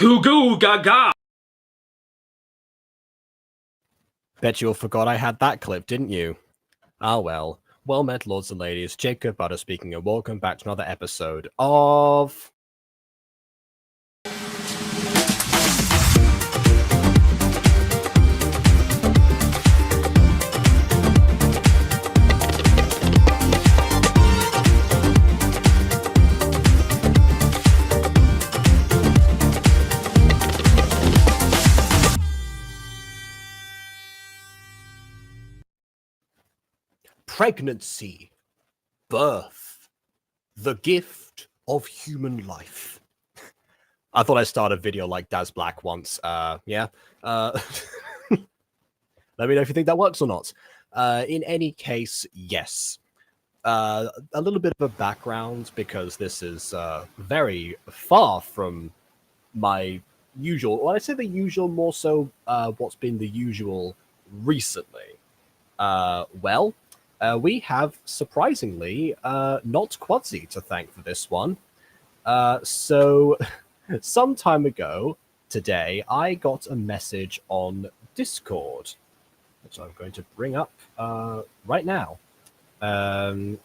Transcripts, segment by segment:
𝐏𝐫𝐞𝐠𝐧𝐚𝐃. Bet you all forgot I had that clip, didn't you? Ah well. Well met, lords and ladies. 𝐁𝐚𝐝 speaking, and welcome back to another episode of... Pregnancy, birth, the gift of human life. I thought I'd start a video like Daz Black once. Yeah. Let me know if you think that works or not. In any case, yes. A little bit of a background, because this is very far from my usual. Well, I say the usual, more so what's been the usual recently. We have, surprisingly, not coutesy to thank for this one. So, some time ago today, I got a message on Discord, which I'm going to bring up right now. And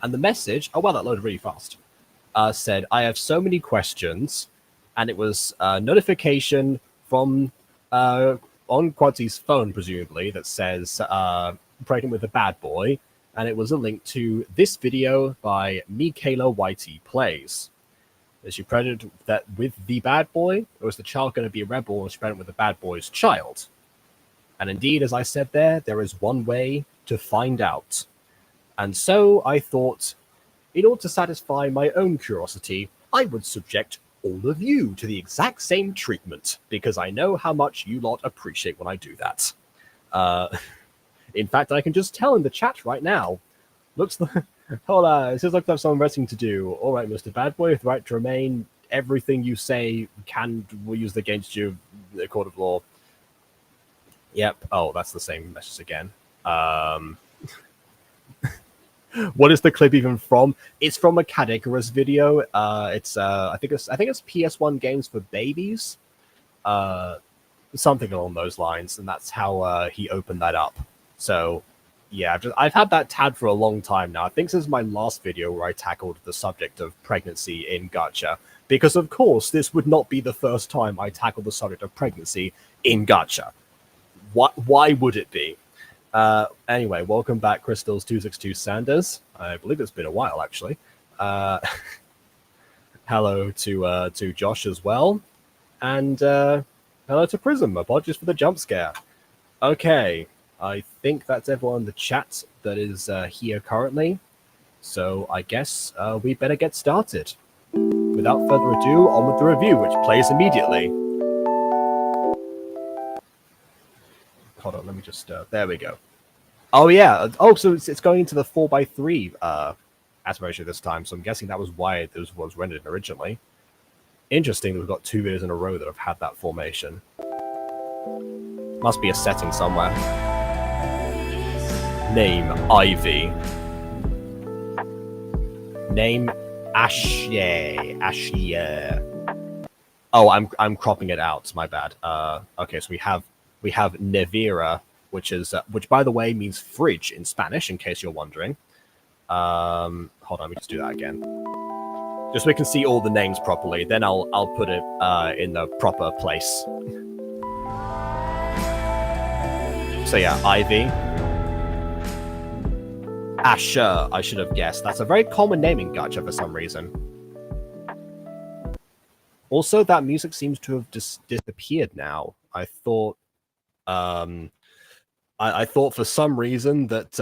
the message, oh wow, that loaded really fast, said, I have so many questions, and it was a notification from on coutesyy's phone, presumably, that says, pregnant with a bad boy, and it was a link to this video by 𝐏𝐫𝐞𝐠𝐧𝐚 Plays. Is she pregnant with the bad boy, or is the child going to be a rebel, or is she pregnant with the bad boy's child? And indeed, as I said there is one way to find out. And so I thought, in order to satisfy my own curiosity, I would subject all of you to the exact same treatment, because I know how much you lot appreciate when I do that. In fact, I can just tell in the chat right now. Looks like... Hold on, it seems like there's some wrestling to do. All right, Mr. Bad Boy, with the right to remain, everything you say will use against you in the court of law. Yep. Oh, that's the same message again. What is the clip even from? It's from a 𝐏𝐫𝐞𝐠𝐧𝐚 video. It's I think it's PS1 games for babies. Something along those lines, and that's how he opened that up. So, yeah, I've had that tagged for a long time now. I think this is my last video where I tackled the subject of pregnancy in Gacha, because of course this would not be the first time I tackled the subject of pregnancy in Gacha. Why would it be? Anyway, welcome back, Crystals262 Sanders. I believe it's been a while, actually. Hello to Josh as well, and hello to Prism. Apologies for the jump scare. Okay. I think that's everyone in the chat that is here currently. So I guess we better get started. Without further ado, on with the review, which plays immediately. Hold on, let me just... there we go. Oh, yeah. Oh, so it's going into the 4:3 aspect ratio this time, so I'm guessing that was why those was rendered originally. Interesting that we've got 2 videos in a row that have had that formation. Must be a setting somewhere. Name Ivy. Name Ashye. Oh, I'm cropping it out. My bad. Okay, so we have Nevera, which by the way means fridge in Spanish, in case you're wondering. Hold on, let me just do that again, just so we can see all the names properly. Then I'll put it in the proper place. So yeah, Ivy. Asher, I should have guessed. That's a very common name in Gacha for some reason. Also, that music seems to have just disappeared now. I thought, I thought for some reason that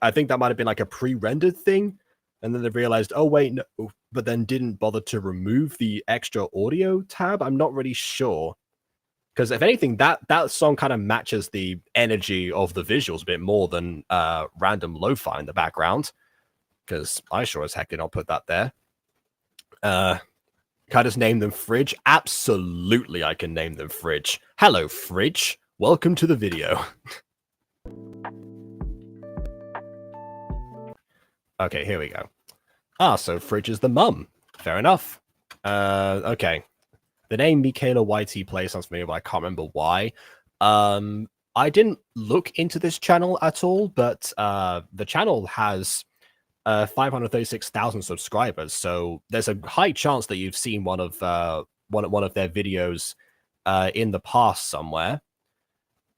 I think that might have been like a pre-rendered thing, and then they realized, oh wait, no, but then didn't bother to remove the extra audio tab. I'm not really sure. Because if anything, that song kind of matches the energy of the visuals a bit more than random lo-fi in the background. Because I sure as heck did not put that there. Can I just name them Fridge? Absolutely, I can name them Fridge. Hello, Fridge. Welcome to the video. Okay, here we go. Ah, so Fridge is the mum. Fair enough. Okay. The name 𝐏𝐫𝐞𝐠𝐧𝐚𝐧𝐭 sounds familiar, but I can't remember why. I didn't look into this channel at all, but the channel has 536,000 subscribers, so there's a high chance that you've seen one of their videos in the past somewhere.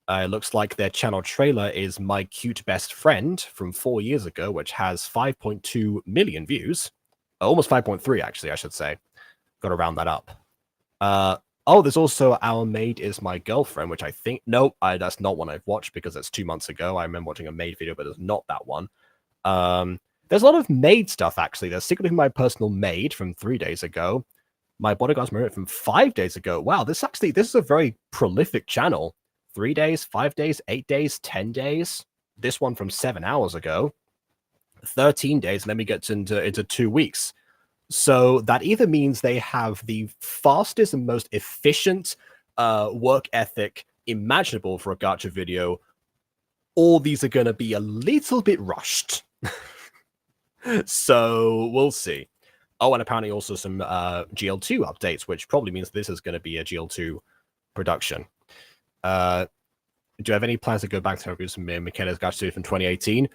It looks like their channel trailer is My Cute Best Friend from 4 years ago, which has 5.2 million views. Almost 5.3, actually, I should say. Got to round that up. Oh, there's also Our Maid Is My Girlfriend, which I think... No, that's not one I've watched because it's 2 months ago. I remember watching a maid video, but it's not that one. There's a lot of maid stuff, actually. There's Secretly My Personal Maid from 3 days ago. My Bodyguard's Mirror from 5 days ago. Wow, this is a very prolific channel. 3 days, 5 days, 8 days, 10 days. This one from 7 hours ago. 13 days, and then we get into 2 weeks. So that either means they have the fastest and most efficient work ethic imaginable for a gacha video, or these are going to be a little bit rushed. So we'll see. Oh, and apparently also some GL2 updates, which probably means this is going to be a GL2 production. Do you have any plans to go back to some Michaela's Gacha from 2018?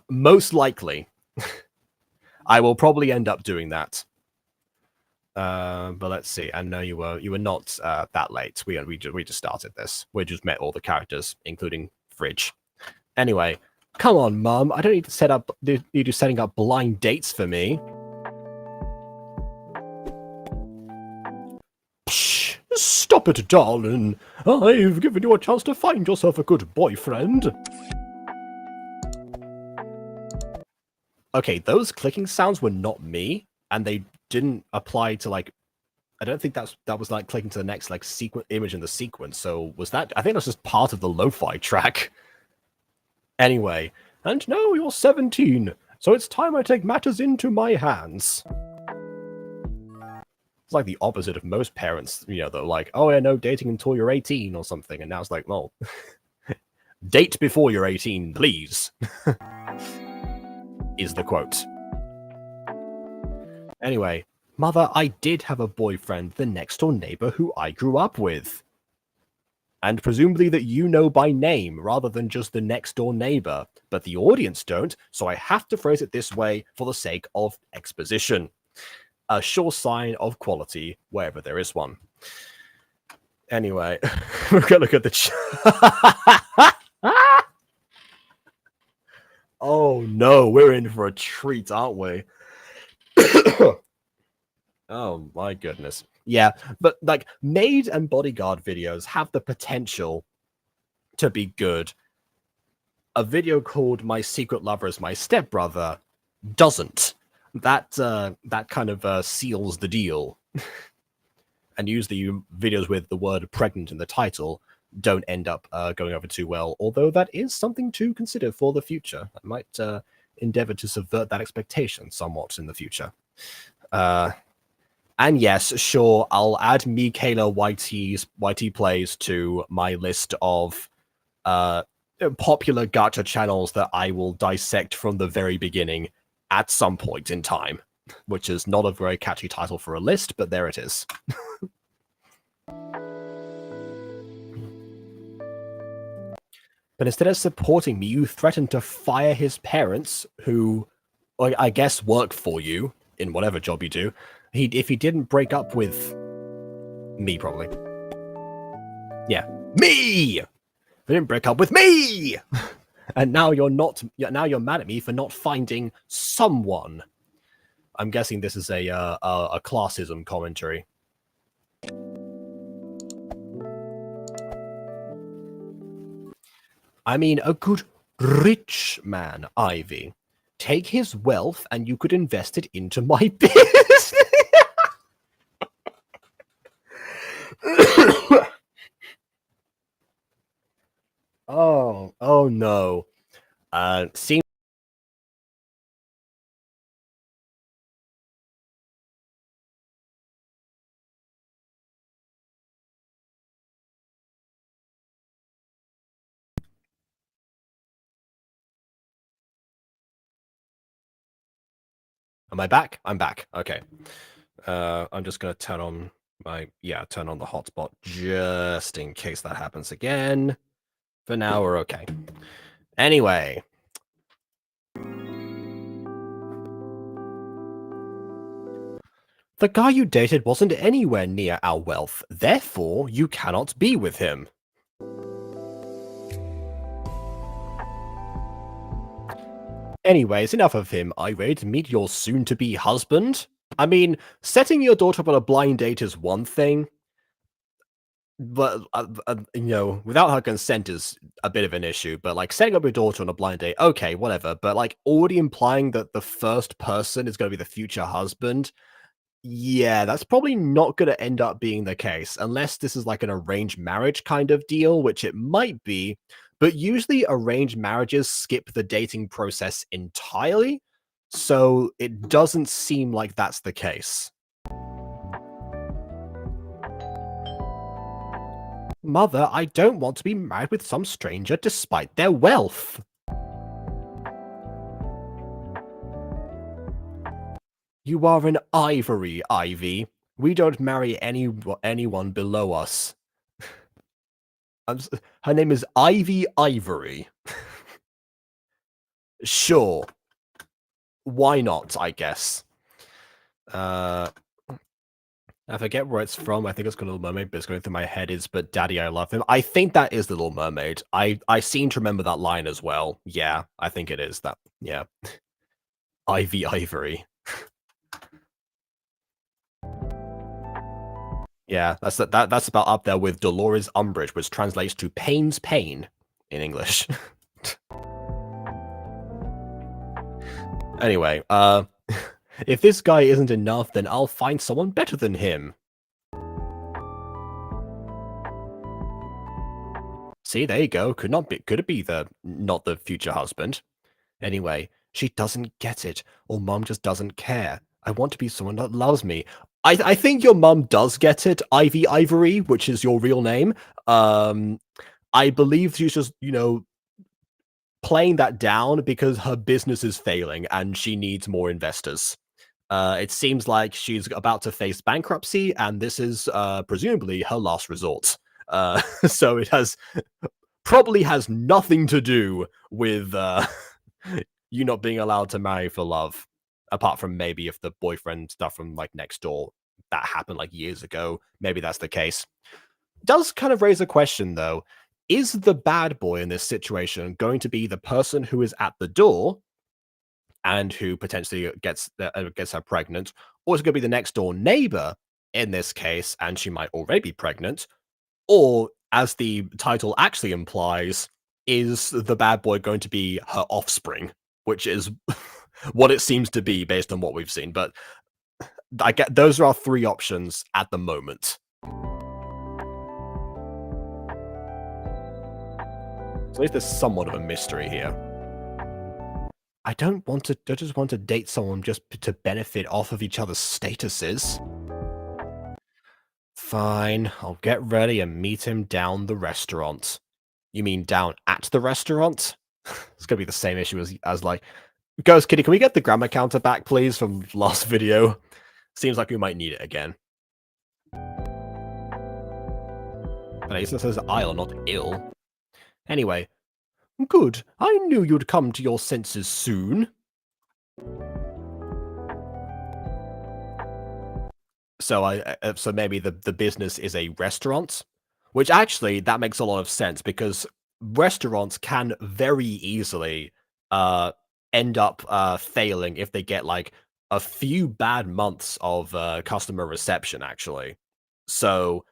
Most likely. I will probably end up doing that. But let's see. I know you were not that late. We just started this. We just met all the characters, including Fridge. Anyway, come on, Mum. I don't need to need you setting up blind dates for me. Psh, stop it, darling. I've given you a chance to find yourself a good boyfriend. Okay, those clicking sounds were not me, and they didn't apply to, like, I don't think that was like clicking to the next like image in the sequence. So was that? I think that's just part of the lo-fi track. Anyway, and now you're 17, so it's time I take matters into my hands. It's like the opposite of most parents, you know, they're like, oh yeah, no dating until you're 18 or something, and now it's like, well, date before you're 18, please. Is the quote. Anyway, Mother, I did have a boyfriend, the next door neighbor who I grew up with. And presumably that you know by name rather than just the next door neighbor. But the audience don't, so I have to phrase it this way for the sake of exposition. A sure sign of quality wherever there is one. Anyway, we're gonna look at the Oh no, we're in for a treat, aren't we? Oh my goodness. Yeah, but like maid and bodyguard videos have the potential to be good. A video called My Secret Lover is My Stepbrother doesn't. That kind of seals the deal. And usually videos with the word pregnant in the title don't end up going over too well, although that is something to consider for the future. I might endeavor to subvert that expectation somewhat in the future. And yes, sure, I'll add 𝐏𝐫𝐞𝐠𝐧𝐚𝐧𝐭 YT plays to my list of popular gacha channels that I will dissect from the very beginning at some point in time, which is not a very catchy title for a list, but there it is. But instead of supporting me, you threatened to fire his parents, who, I guess, work for you in whatever job you do. If he didn't break up with me, probably. Yeah, me. If he didn't break up with me, and now you're not. Now you're mad at me for not finding someone. I'm guessing this is a classism commentary. I mean, a good rich man, Ivy. Take his wealth and you could invest it into my business. Oh no. Seems Am I back? I'm back. Okay. I'm just gonna turn on Yeah, turn on the hotspot just in case that happens again. For now, we're okay. Anyway. The guy you dated wasn't anywhere near our wealth, therefore you cannot be with him. Anyways, enough of him. Are you ready to meet your soon-to-be husband? I mean, setting your daughter up on a blind date is one thing, but, you know, without her consent is a bit of an issue, but, like, setting up your daughter on a blind date, okay, whatever, but, like, already implying that the first person is gonna be the future husband, yeah, that's probably not gonna end up being the case, unless this is like an arranged marriage kind of deal, which it might be, but usually arranged marriages skip the dating process entirely, so it doesn't seem like that's the case. Mother, I don't want to be married with some stranger despite their wealth. You are an ivory, Ivy. We don't marry anyone below us. Her name is Ivy Ivory. Sure. Why not, I guess. I forget where it's from. I think it's called Little Mermaid, but it's going through my head is, but Daddy, I love him. I think that is the Little Mermaid. I seem to remember that line as well. Yeah, I think it is that. Yeah. Ivy Ivory. Yeah, that's about up there with Dolores Umbridge, which translates to Pain's Pain in English. Anyway, if this guy isn't enough, then I'll find someone better than him. See, there you go. Could it be not the future husband? Anyway, she doesn't get it, or mom just doesn't care. I want to be someone that loves me. I think your mum does get it, Ivy Ivory, which is your real name. I believe she's just, you know, playing that down because her business is failing and she needs more investors. It seems like she's about to face bankruptcy, and this is presumably her last resort. So it probably has nothing to do with you not being allowed to marry for love, apart from maybe if the boyfriend stuff from like next door that happened like years ago, maybe that's the case. Does kind of raise a question though. Is the bad boy in this situation going to be the person who is at the door and who potentially gets her pregnant, or is it going to be the next door neighbor in this case, and she might already be pregnant, or as the title actually implies, is the bad boy going to be her offspring, which is what it seems to be based on what we've seen. But I get those are our three options at the moment. So at least there's somewhat of a mystery here. I just want to date someone just to benefit off of each other's statuses. Fine, I'll get ready and meet him down the restaurant. You mean down at the restaurant? It's gonna be the same issue as like, Ghost Kitty, can we get the grammar counter back, please, from last video? Seems like we might need it again. But at least it says I'll, not ill. Anyway, good. I knew you'd come to your senses soon. So so maybe the business is a restaurant, which actually that makes a lot of sense because restaurants can very easily end up failing if they get like a few bad months of customer reception actually. So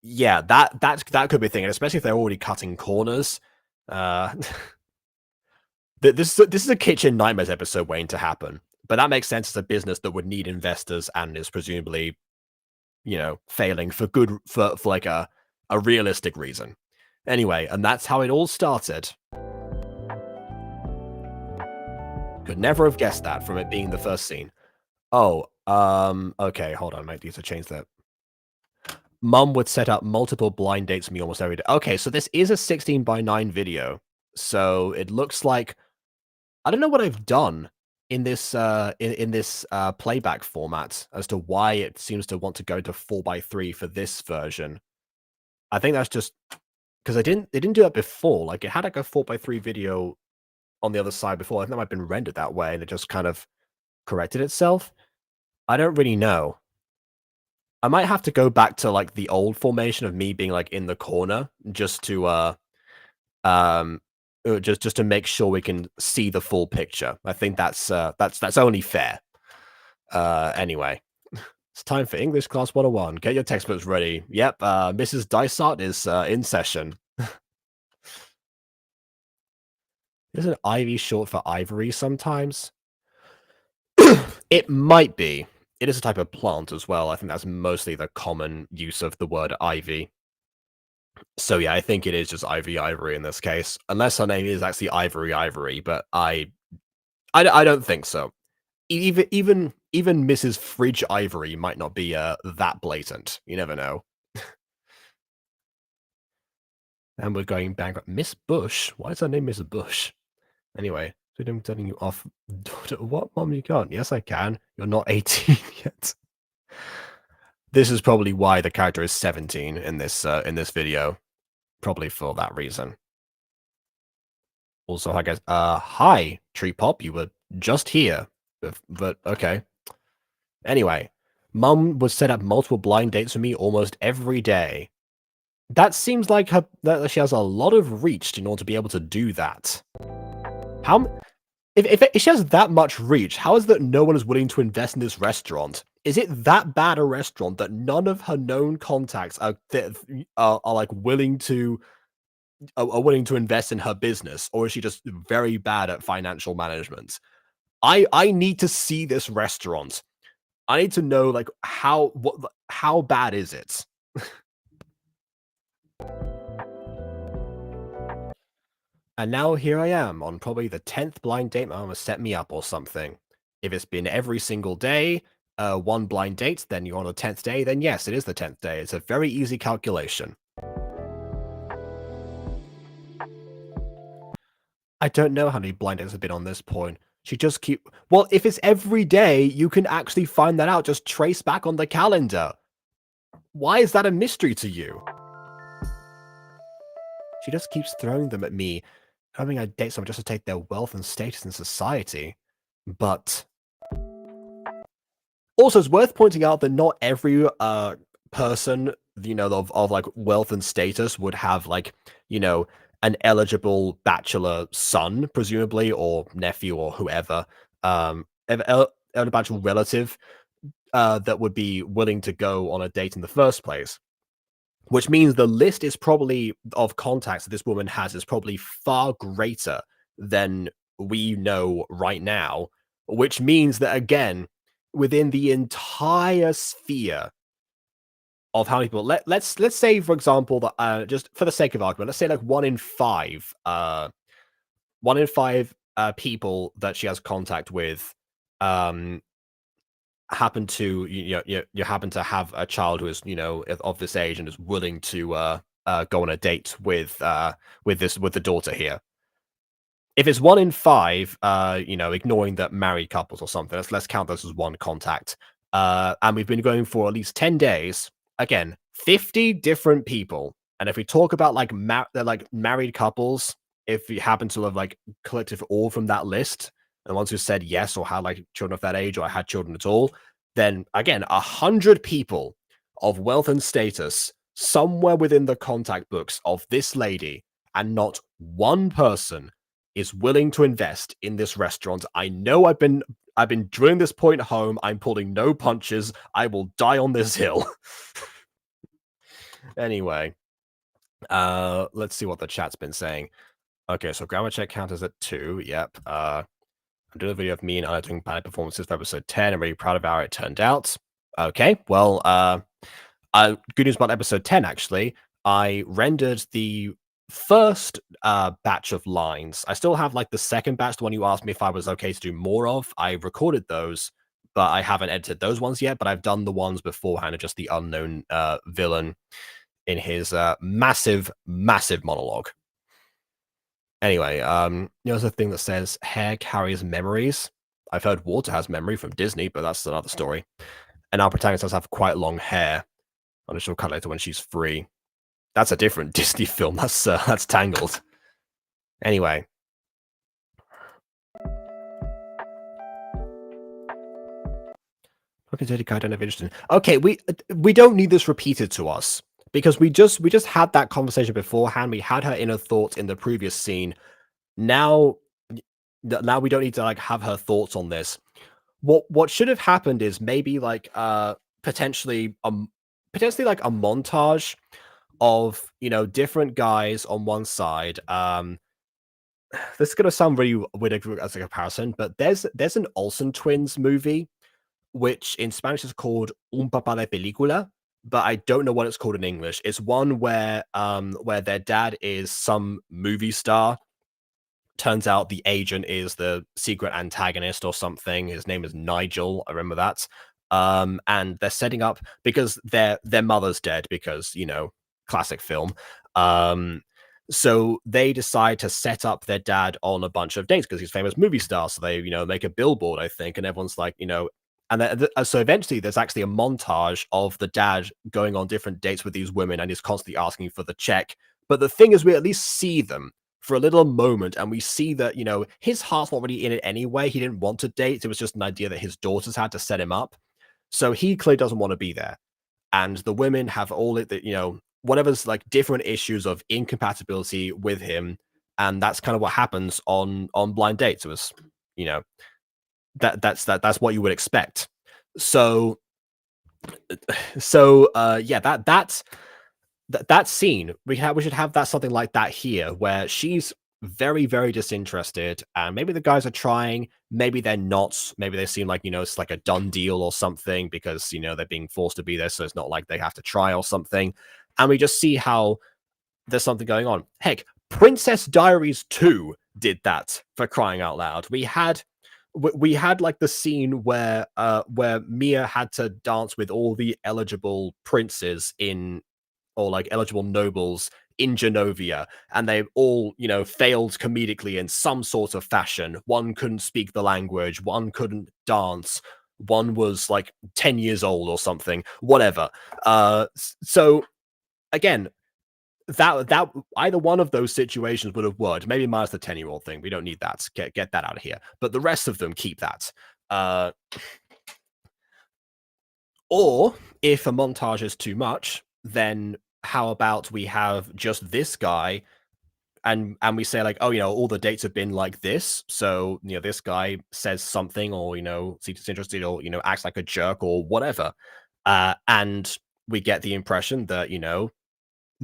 yeah, that could be a thing, and especially if they're already cutting corners. This is a Kitchen Nightmares episode waiting to happen. But that makes sense as a business that would need investors and is presumably, you know, failing for like a realistic reason. Anyway, and that's how it all started. Could never have guessed that from it being the first scene. Oh, okay, hold on, I might need to change that. Mum would set up multiple blind dates for me almost every day. Okay, so this is a 16:9 video. So it looks like I don't know what I've done. in this playback format as to why it seems to want to go to 4:3 for this version. I think that's just because they didn't do that before. Like it had like a 4:3 video on the other side before. I think that might have been rendered that way, and it just kind of corrected itself. I don't really know. I might have to go back to like the old formation of me being like in the corner just to um just to make sure we can see the full picture. I think that's only fair. Anyway, it's time for English Class 101. Get your textbooks ready. Yep, Mrs. Dysart is in session. Isn't ivy short for ivory sometimes? It might be. It is a type of plant as well. I think that's mostly the common use of the word ivy. So yeah, I think it is just Ivy Ivory in this case, unless her name is actually Ivory, but I don't think so. Even Mrs. Fridge Ivory might not be that blatant. You never know. And we're going bankrupt. Miss Bush? Why is her name Miss Bush? Anyway, so I'm turning you off. What, Mom? You can't. Yes, I can. You're not 18 yet. This is probably why the character is 17 in this video. Probably for that reason. Also, I guess, hi, Tree Pop, you were just here. But okay. Anyway, Mum would set up multiple blind dates for me almost every day. That seems like that she has a lot of reach in order to be able to do that. If she has that much reach, how is it that no one is willing to invest in this restaurant? Is it that bad a restaurant that none of her known contacts are like willing to invest in her business, or is she just very bad at financial management? I need to see this restaurant. I need to know like how bad is it? And now here I am on probably the 10th blind date my mom has set me up or something. If it's been every single day, one blind date, then you're on the 10th day, then yes, it is the 10th day. It's a very easy calculation. I don't know how many blind dates have been on this point. She just well, if it's every day, you can actually find that out. Just trace back on the calendar. Why is that a mystery to you? She just keeps throwing them at me, hoping I date someone just to take their wealth and status in society. But also, it's worth pointing out that not every person, you know, of like wealth and status would have like, you know, an eligible bachelor son, presumably, or nephew, or whoever, an bachelor relative that would be willing to go on a date in the first place. Which means the list is probably of contacts that this woman has is probably far greater than we know right now. Which means that again, within the entire sphere of how many people, let's say for example that just for the sake of argument, let's say like 1 in 5 people that she has contact with happen to you happen to have a child who is, you know, of this age and is willing to go on a date with the daughter here. If it's 1 in 5, you know, ignoring that married couples or something, let's count this as one contact. And we've been going for at least 10 days. Again, 50 different people. And if we talk about like married couples, if you happen to have like collected all from that list, and the ones who said yes or had like children of that age or had children at all, then again, 100 people of wealth and status somewhere within the contact books of this lady, and not one person is willing to invest in this restaurant. I know I've been drilling this point home. I'm pulling no punches. I will die on this hill. Anyway, let's see what the chat's been saying. Okay, so grammar check count is at 2. Yep. I'm doing a video of me and I doing bad performances for episode 10. I'm really proud of how it turned out. Okay, well, good news about episode 10, actually. I rendered the first batch of lines. I still have like the second batch, the one you asked me if I was okay to do more of. I recorded those, but I haven't edited those ones yet, but I've done the ones beforehand of just the unknown villain in his massive monologue. Anyway, there's a thing that says hair carries memories. I've heard water has memory from Disney, but that's another story. And our protagonist does have quite long hair. I'm she'll cut later when she's free. That's a different Disney film. That's Tangled. Anyway. Okay, we don't need this repeated to us because we just had that conversation beforehand. We had her inner thoughts in the previous scene. Now we don't need to like have her thoughts on this. What should have happened is maybe like potentially like a montage of, you know, different guys on one side. This is gonna sound really weird as a comparison, but there's an Olsen twins movie which in Spanish is called Un Papá de Película, but I don't know what it's called in English. It's one where their dad is some movie star. Turns out the agent is the secret antagonist or something. His name is Nigel. I remember that. And they're setting up because their mother's dead because, you know, classic film. So they decide to set up their dad on a bunch of dates because he's a famous movie star. So they, you know, make a billboard, I think, and everyone's like, you know, and so eventually there's actually a montage of the dad going on different dates with these women and he's constantly asking for the check. But the thing is, we at least see them for a little moment and we see that, you know, his heart's not really in it anyway. He didn't want to date. It was just an idea that his daughters had to set him up. So he clearly doesn't want to be there. And the women have all it that, you know, whatever's like different issues of incompatibility with him. And that's kind of what happens on blind dates. It was, you know, that's what you would expect. So yeah, that scene we should have that something like that here where she's very, very disinterested and maybe the guys are trying, maybe they're not, maybe they seem like, you know, it's like a done deal or something because, you know, they're being forced to be there, so it's not like they have to try or something. And we just see how there's something going on. Heck, Princess Diaries 2 did that, for crying out loud. We had like the scene where Mia had to dance with all the eligible princes in, or like eligible nobles in Genovia, and they all, you know, failed comedically in some sort of fashion. One couldn't speak the language, one couldn't dance, one was like 10 years old or something, whatever. So again, that either one of those situations would have worked. Maybe minus the 10-year-old thing. We don't need that. Get that out of here. But the rest of them, keep that. Or if a montage is too much, then how about we have just this guy and we say like, oh, you know, all the dates have been like this. So, you know, this guy says something or, you know, seems disinterested or, you know, acts like a jerk or whatever. And we get the impression that, you know,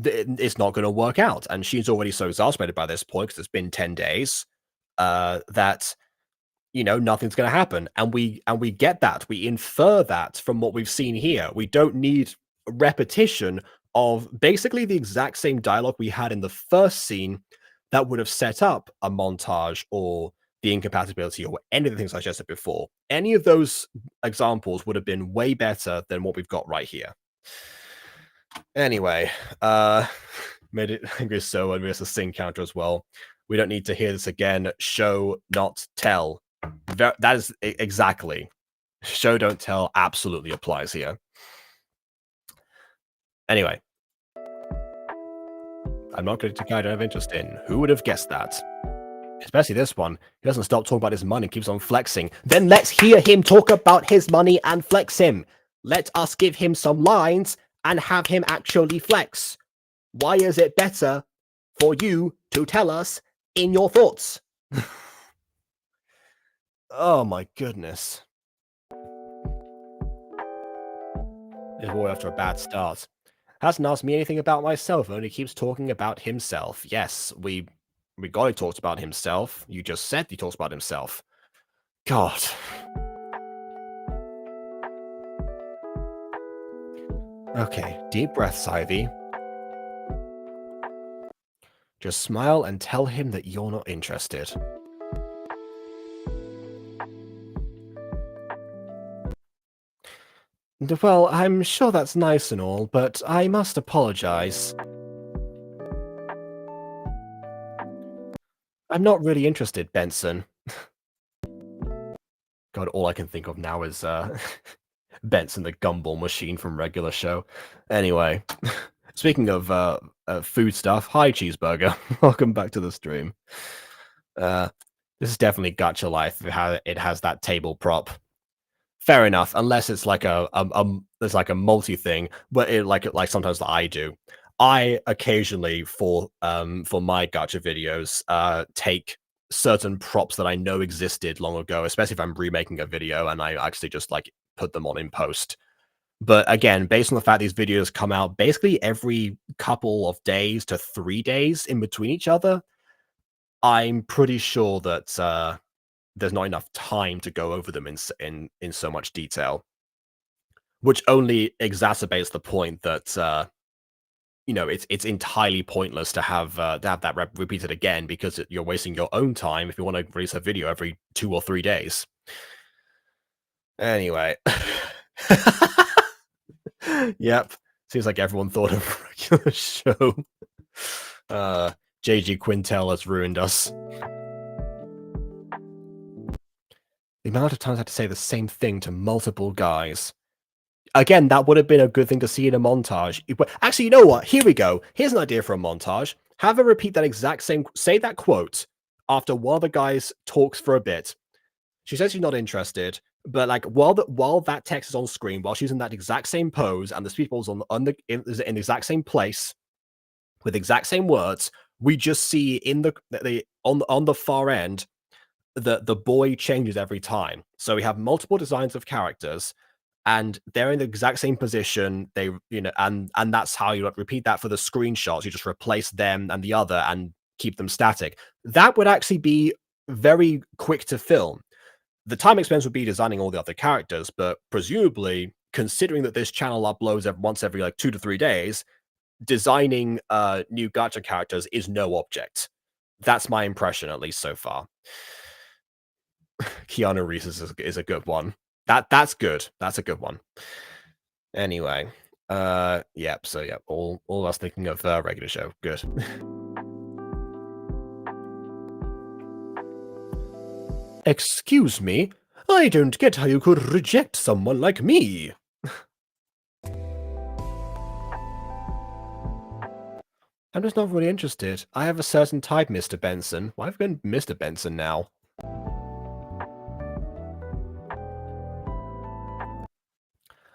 it's not going to work out. And she's already so exasperated by this point because it's been 10 days that, you know, nothing's going to happen. And we get that. We infer that from what we've seen here. We don't need repetition of basically the exact same dialogue we had in the first scene that would have set up a montage or the incompatibility or any of the things I just said before. Any of those examples would have been way better than what we've got right here. Anyway, made it angry so and we have a sing counter as well. We don't need to hear this again. Show, not tell. That is exactly. Show, don't tell absolutely applies here. Anyway. I'm not going to guide I have interest in. Who would have guessed that? Especially this one. He doesn't stop talking about his money, keeps on flexing. Then let's hear him talk about his money and flex him. Let us give him some lines and have him actually flex. Why is it better for you to tell us in your thoughts? Oh my goodness. This war after a bad start. Hasn't asked me anything about myself, only keeps talking about himself. Yes, we got he talked about himself. You just said he talks about himself. God. Okay, deep breaths, Ivy. Just smile and tell him that you're not interested. Well, I'm sure that's nice and all, but I must apologize. I'm not really interested, Benson. God, all I can think of now is Benson the Gumball Machine from Regular Show. Anyway, speaking of food stuff, hi Cheeseburger, welcome back to the stream. This is definitely Gacha Life. It has that table prop. Fair enough, unless it's like there's like a multi thing, but it like sometimes that I do. I occasionally for my Gacha videos take certain props that I know existed long ago, especially if I'm remaking a video and I actually just like put them on in post. But again, based on the fact these videos come out basically every couple of days to 3 days in between each other, I'm pretty sure that there's not enough time to go over them in so much detail, which only exacerbates the point that you know, it's entirely pointless to have that repeated again, because you're wasting your own time if you want to release a video every 2 or 3 days. Anyway, yep, seems like everyone thought of a regular show. 𝐏𝐫𝐞𝐿 has ruined us. The amount of times I had to say the same thing to multiple guys. Again, that would have been a good thing to see in a montage. Actually, you know what? Here we go. Here's an idea for a montage. Have her repeat that exact same, say that quote after one of the guys talks for a bit. She says she's not interested, but like while that text is on screen, while she's in that exact same pose and the people's in the exact same place with the exact same words, we just see on the far end the boy changes every time. So we have multiple designs of characters, and they're in the exact same position. They, you know, and that's how you repeat that for the screenshots. You just replace them and the other and keep them static. That would actually be very quick to film. The time expense would be designing all the other characters, but presumably, considering that this channel uploads once every like 2 to 3 days, designing new Gacha characters is no object. That's my impression, at least so far. Keanu Reeves is a good one. That's good. That's a good one. Anyway, yep. So yeah, all us thinking of regular show. Good. Excuse me, I don't get how you could reject someone like me. I'm just not really interested. I have a certain type, Mr. Benson. Why have you been Mr. Benson now?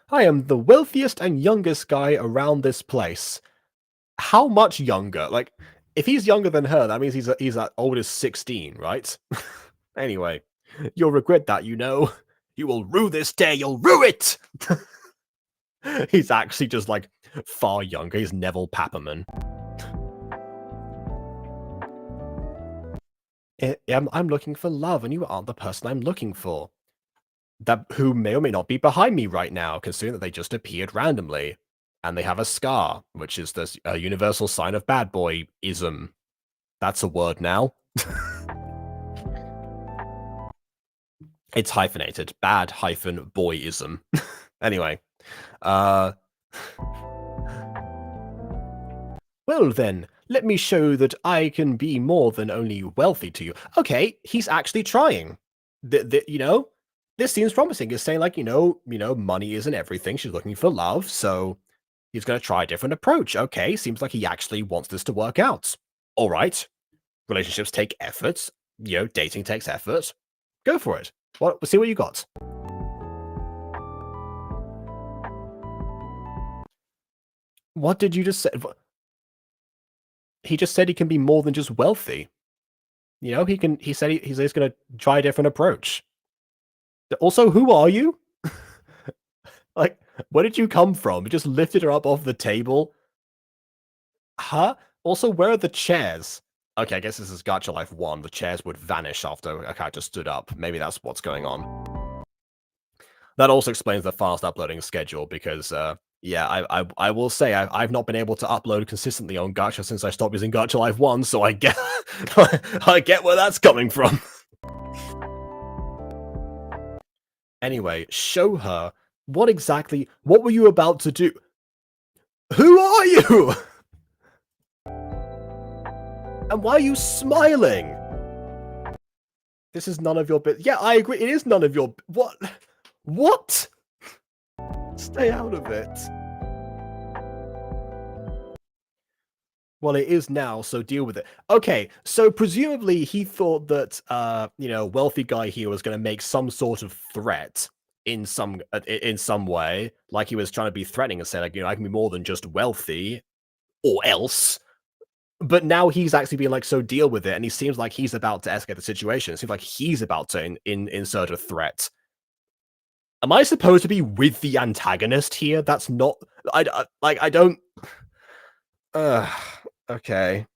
I am the wealthiest and youngest guy around this place. How much younger? Like, if he's younger than her, that means he's as old as 16, right? Anyway, you'll regret that, you know. You will rue this day, you'll rue it! He's actually just, like, far younger. He's Neville Papperman. I'm looking for love, and you aren't the person I'm looking for. Who may or may not be behind me right now, considering that they just appeared randomly. And they have a scar, which is the universal sign of bad boy-ism. That's a word now. It's hyphenated. Bad-boyism. Anyway. Well then, let me show that I can be more than only wealthy to you. Okay, he's actually trying. You know, this seems promising. It's saying, like, you know, money isn't everything. She's looking for love, so he's going to try a different approach. Okay, seems like he actually wants this to work out. All right. Relationships take effort. You know, dating takes effort. Go for it. We'll see what you got. What did you just say? He just said he can be more than just wealthy. You know, he said he's going to try a different approach. Also, who are you? Like, where did you come from? You just lifted her up off the table? Huh? Also, where are the chairs? Okay, I guess this is Gacha Life 1. The chairs would vanish after a character stood up. Maybe that's what's going on. That also explains the fast uploading schedule, because, yeah, I will say, I've not been able to upload consistently on Gacha since I stopped using Gacha Life 1, so I get, I get where that's coming from. Anyway, show her what were you about to do? Who are you? And why are you smiling? This is none of your business. Yeah, I agree. It is none of your... What? What? Stay out of it. Well, it is now, so deal with it. Okay, so presumably he thought that, wealthy guy here was going to make some sort of threat in some way, like he was trying to be threatening and say, like, I can be more than just wealthy, or else. But now he's actually being like, so deal with it, and he seems like he's about to escalate the situation. It seems like he's about to insert a threat. Am I supposed to be with the antagonist here? That's not... I don't... Okay.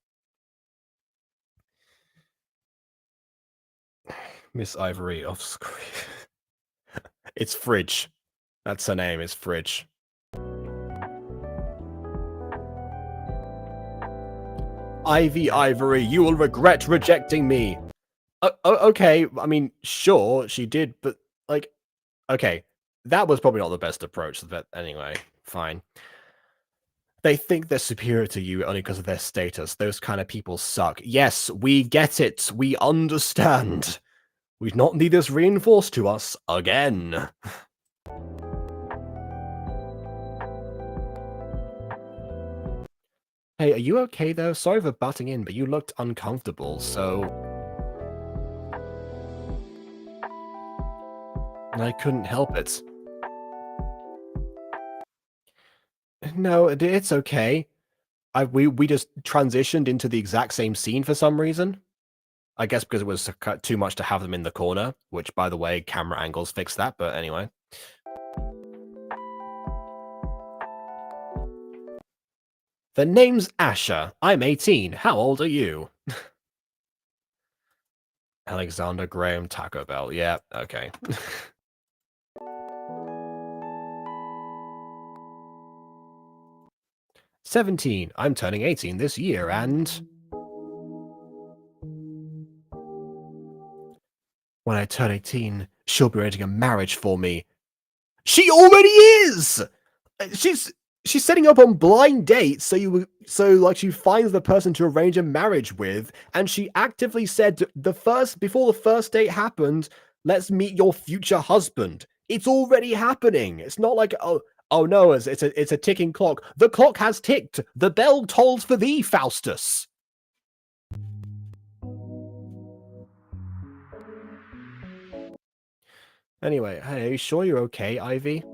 Miss Ivory off screen. It's Fridge. That's her name, is Fridge. Ivy Ivory, you will regret rejecting me. Okay, I mean, sure, she did, but, like, okay, that was probably not the best approach, but anyway, fine. They think they're superior to you only because of their status. Those kind of people suck. Yes, we get it. We understand. We not need this reinforced to us again. Hey, are you okay though? Sorry for butting in, but you looked uncomfortable, so... I couldn't help it. No, it's okay. We just transitioned into the exact same scene for some reason. I guess because it was too much to have them in the corner, which, by the way, camera angles fixed that, but anyway. The name's Asher. I'm 18. How old are you? Alexander Graham Taco Bell. Yeah, okay. "17. I'm turning 18 this year, and... when I turn 18, she'll be arranging a marriage for me." She already is! She's setting up on blind dates, so she finds the person to arrange a marriage with, and she actively said before the first date happened, "Let's meet your future husband." It's already happening. It's not like, oh no, it's a ticking clock. The clock has ticked. The bell tolls for thee, Faustus. Anyway, hey, are you sure you're okay, Ivy?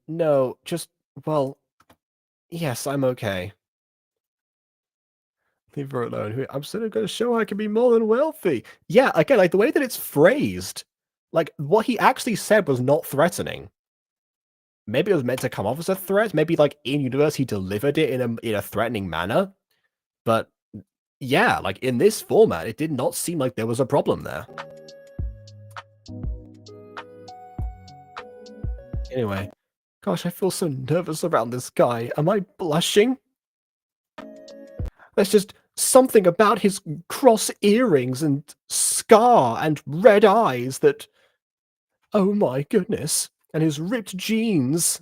No, just, well, yes, I'm okay. Leave her alone. I'm still going to show I can be more than wealthy. Yeah, again, like the way that it's phrased, like what he actually said was not threatening. Maybe it was meant to come off as a threat. Maybe like in universe he delivered it in a threatening manner. But yeah, like in this format, it did not seem like there was a problem there. Anyway, gosh, I feel so nervous around this guy. Am I blushing? There's just something about his cross earrings and scar and red eyes that... oh my goodness. And his ripped jeans.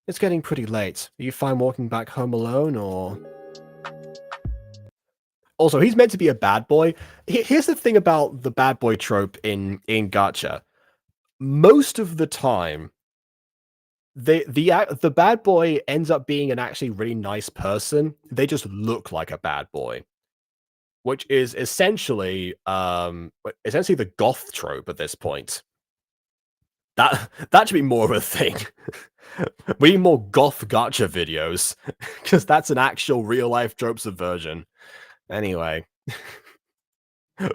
It's getting pretty late. Are you fine walking back home alone, or... Also, he's meant to be a bad boy. Here's the thing about the bad boy trope in Gacha. Most of the time, the bad boy ends up being an actually really nice person. They just look like a bad boy, which is essentially the goth trope at this point. That should be more of a thing. We need more goth gacha videos, because that's an actual real life trope subversion. Anyway,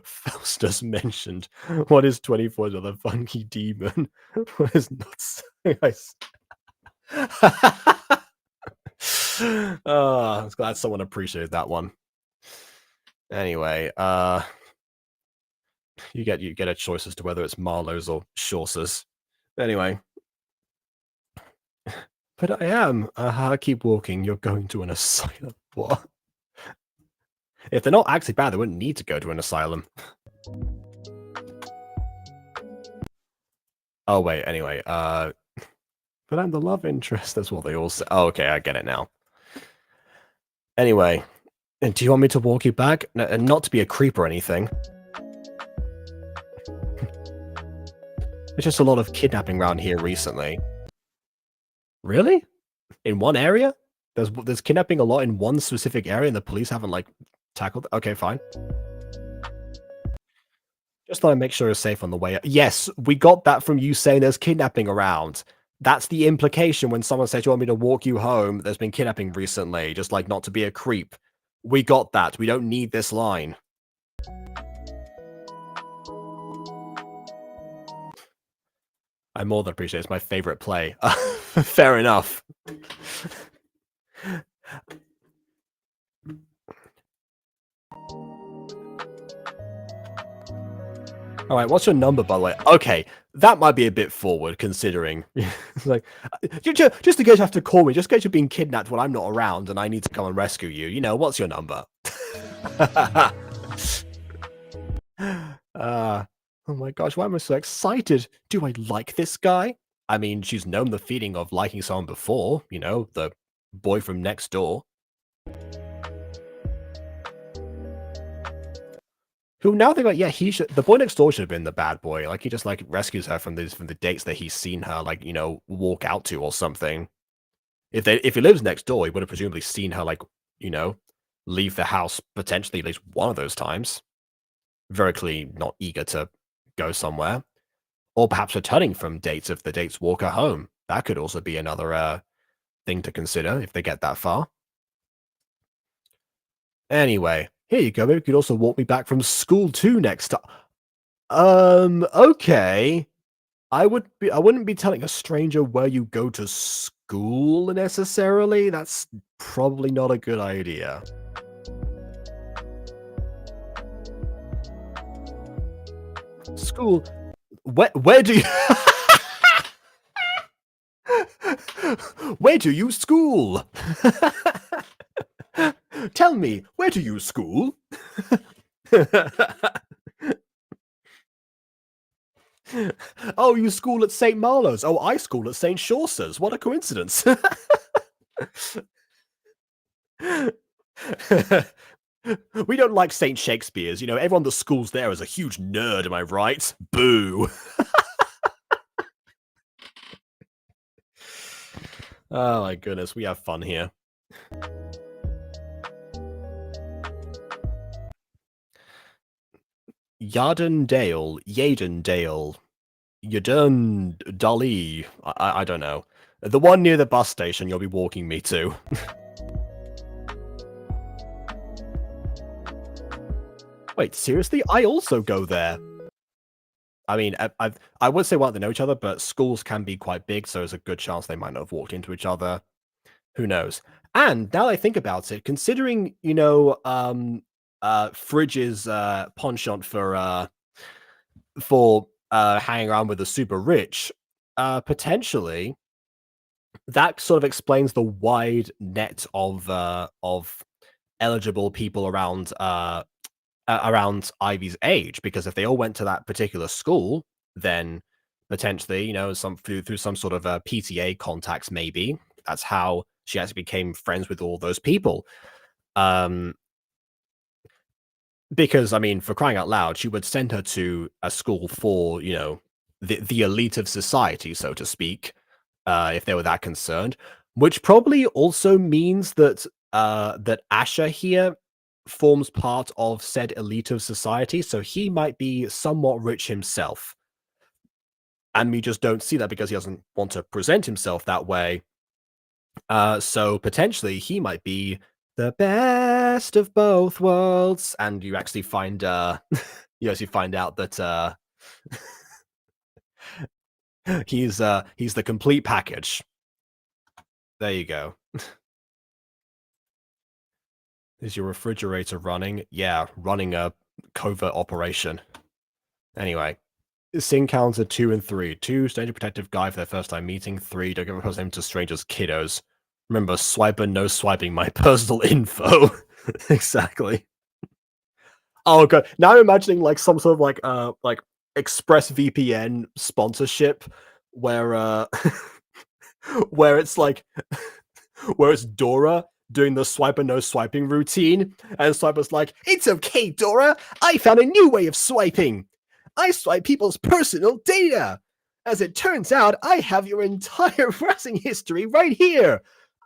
Faustus mentioned, "What is 24 the funky demon?" What is not so nice. Oh, I'm glad someone appreciated that one. Anyway, you get a choice as to whether it's Marlowe's or Chaucer's. Anyway. But I am. Keep walking. You're going to an asylum. What? If they're not actually bad, they wouldn't need to go to an asylum. Oh, wait, anyway, But I'm the love interest. That's what they all say. Oh, okay, I get it now. Anyway, do you want me to walk you back? And not to be a creep or anything. There's just a lot of kidnapping around here recently. Really? In one area? There's kidnapping a lot in one specific area, and the police haven't like tackled. Okay, fine. Just thought I'd make sure you're safe on the way. Yes, we got that from you saying there's kidnapping around. That's the implication when someone says you want me to walk you home. There's been kidnapping recently, just like not to be a creep. We got that. We don't need this line. I more than appreciate it. It's my favorite play. Fair enough. All right, what's your number, by the way? Okay, that might be a bit forward, considering. It's like, just in case you have to call me, just in case you're being kidnapped when I'm not around and I need to come and rescue you. You know, what's your number? Oh my gosh, why am I so excited? Do I like this guy? I mean, she's known the feeling of liking someone before, you know, the boy from next door. Who now think like, yeah, the boy next door should have been the bad boy. Like he just like rescues her from the dates that he's seen her like, you know, walk out to or something. If he lives next door, he would have presumably seen her like, you know, leave the house potentially at least one of those times. Very clearly not eager to go somewhere. Or perhaps returning from dates if the dates walk her home. That could also be another thing to consider if they get that far. Anyway, here you go. Maybe you could also walk me back from school too next time. Okay. I wouldn't be telling a stranger where you go to school necessarily. That's probably not a good idea. School. Where do you Where do you school? Tell me, where do you school? Oh, you school at St. Marlowe's. Oh, I school at St. Chaucer's. What a coincidence. We don't like St. Shakespeare's. You know, everyone that schools there is a huge nerd, am I right? Boo. Oh my goodness, we have fun here. Yardendale, Yadern Dolly. I don't know. The one near the bus station you'll be walking me to. Wait, seriously? I also go there. I mean, I would say well they know each other, but schools can be quite big, so there's a good chance they might not have walked into each other. Who knows? And now I think about it, considering, you know, Fridge's penchant for hanging around with the super rich, potentially that sort of explains the wide net of eligible people around Ivy's age, because if they all went to that particular school, then potentially, you know, through some sort of PTA contacts, maybe that's how she actually became friends with all those people. Because I mean, for crying out loud, she would send her to a school for, you know, the elite of society, so to speak, if they were that concerned. Which probably also means that that Asher here forms part of said elite of society, so he might be somewhat rich himself. And we just don't see that because he doesn't want to present himself that way. So potentially he might be the best of both worlds, and you actually find you actually find out that he's the complete package. There you go. Is your refrigerator running? Yeah, running a covert operation. Anyway, Sin counter 2 and 3. 2, stranger protective guy for their first time meeting. 3, don't give a name to strangers' kiddos. Remember, swiper, no swiping my personal info. Exactly. Oh god, now I'm imagining like some sort of like ExpressVPN sponsorship where where it's like, where it's Dora doing the swiper no swiping routine, and Swiper's like, "It's okay, Dora. I found a new way of swiping. I swipe people's personal data. As it turns out, I have your entire browsing history right here.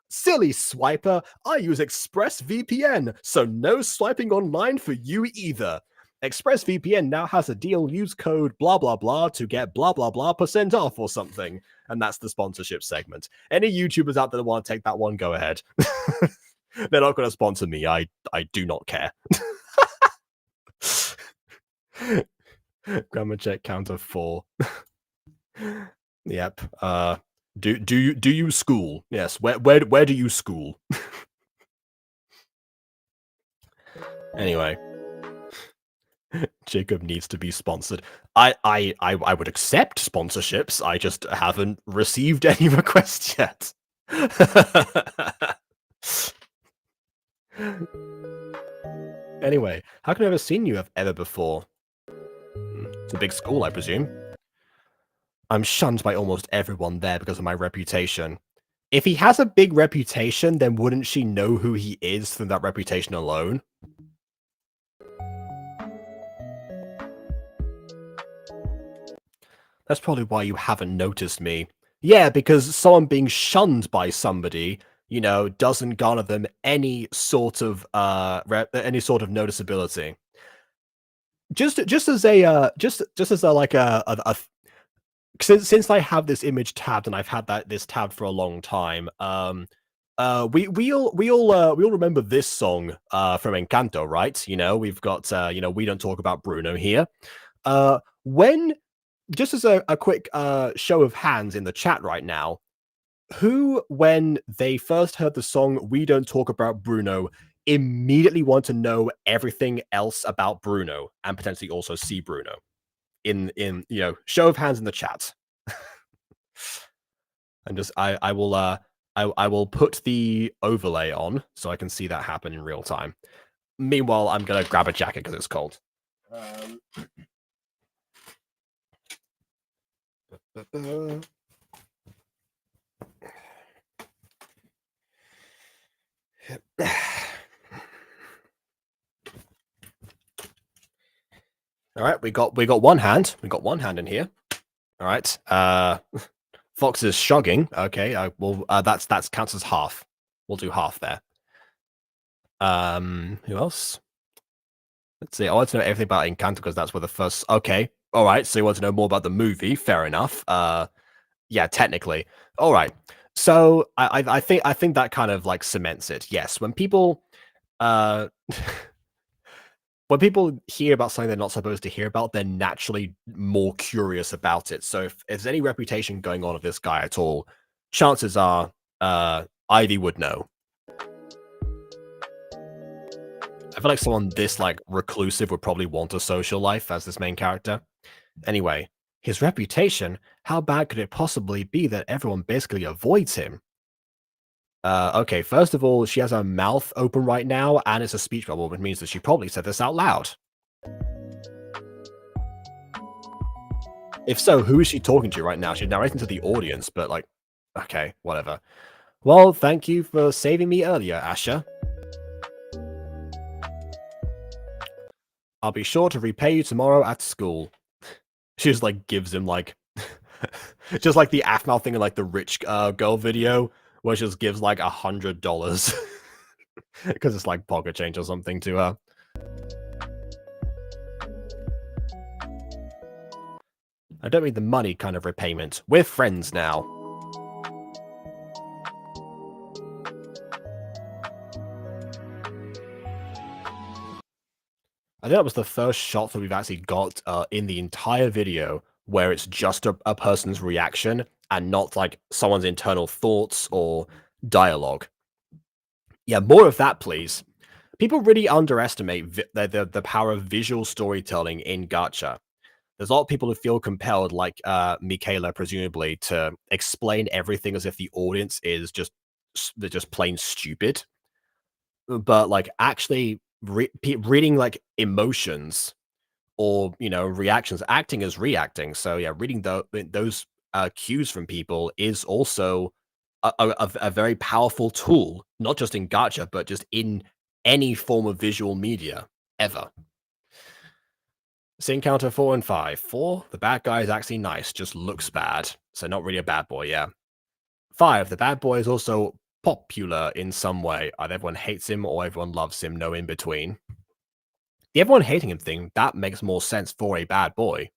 Silly swiper, I use ExpressVPN, so no swiping online for you either. ExpressVPN now has a deal. Use code blah blah blah to get blah blah blah % off or something." And that's the sponsorship segment. Any YouTubers out there that want to take that one, go ahead. They're not going to sponsor me. I do not care. Grammar check counter 4. Yep. Do you school? Yes. Where do you school? Anyway, Jacob needs to be sponsored. I would accept sponsorships. I just haven't received any requests yet. Anyway, how can I ever seen you ever before? It's a big school, I presume. I'm shunned by almost everyone there because of my reputation. If he has a big reputation, then wouldn't she know who he is from that reputation alone? That's probably why you haven't noticed me. Yeah, because someone being shunned by somebody, you know, doesn't garner them any sort of noticeability. Just as a since I have this image tabbed and I've had this tabbed for a long time, we all remember this song from Encanto, right? You know, we've got We Don't Talk About Bruno here. When just as a quick show of hands in the chat right now, who, when they first heard the song We Don't Talk About Bruno, immediately want to know everything else about Bruno and potentially also see Bruno? In show of hands in the chat. And just I will put the overlay on so I can see that happen in real time. Meanwhile, I'm gonna grab a jacket because it's cold. All right, we got one hand. We got one hand in here. All right. Fox is shrugging. Okay, that's counts as half. We'll do half there. Who else? Let's see. I want to know everything about Encanto because that's where the first. Okay, all right. So you want to know more about the movie? Fair enough. Yeah, technically. All right. So I think that kind of like cements it. Yes, when people when people hear about something they're not supposed to hear about, they're naturally more curious about it. So if there's any reputation going on of this guy at all, chances are Ivy would know. I feel like someone this like reclusive would probably want a social life as this main character. Anyway, his reputation, how bad could it possibly be that everyone basically avoids him? Okay, first of all, she has her mouth open right now, and it's a speech bubble, which means that she probably said this out loud. If so, who is she talking to right now? She's narrating to the audience, but like, okay, whatever. Well, thank you for saving me earlier, Asher. I'll be sure to repay you tomorrow at school. She just like gives him like, just like the Aphmau thing in like the rich girl video, where she just gives like $100 because it's like pocket change or something to her. I don't mean the money kind of repayment. We're friends now. I think that was the first shot that we've actually got in the entire video where it's just a person's reaction and not like someone's internal thoughts or dialogue. Yeah, more of that, please. People really underestimate the power of visual storytelling in Gacha. There's a lot of people who feel compelled, like Michaela, presumably, to explain everything as if the audience is just plain stupid. But like actually reading like emotions or reactions, acting as reacting. So yeah, reading those cues from people is also a very powerful tool, not just in Gacha, but just in any form of visual media ever. Scene counter 4 and 5. 4, the bad guy is actually nice, just looks bad. So not really a bad boy, yeah. 5, the bad boy is also popular in some way. Either everyone hates him or everyone loves him, no in between. The everyone hating him thing, that makes more sense for a bad boy.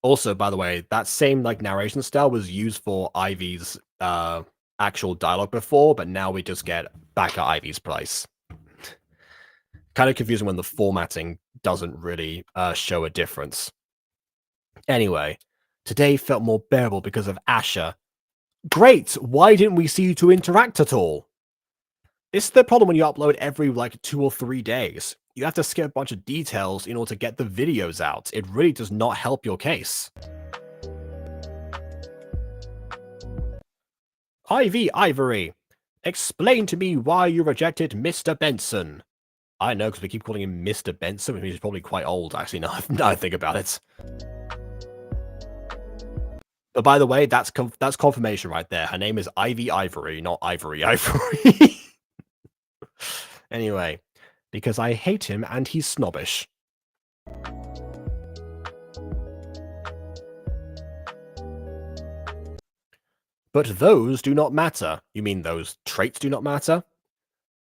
Also, by the way, that same like narration style was used for Ivy's actual dialogue before, but now we just get back at Ivy's place. Kind of confusing when the formatting doesn't really show a difference. Anyway, today felt more bearable because of Asher. Great! Why didn't we see you two interact at all? This is the problem when you upload every like 2 or 3 days. You have to skip a bunch of details in order to get the videos out. It really does not help your case. Ivory, explain to me why you rejected Mr. Benson. I know, because we keep calling him Mr. Benson, which means he's probably quite old, actually, now I think about it. But by the way, that's confirmation right there. Her name is Ivory, not Ivory. Anyway, because I hate him and he's snobbish. But those do not matter. You mean those traits do not matter?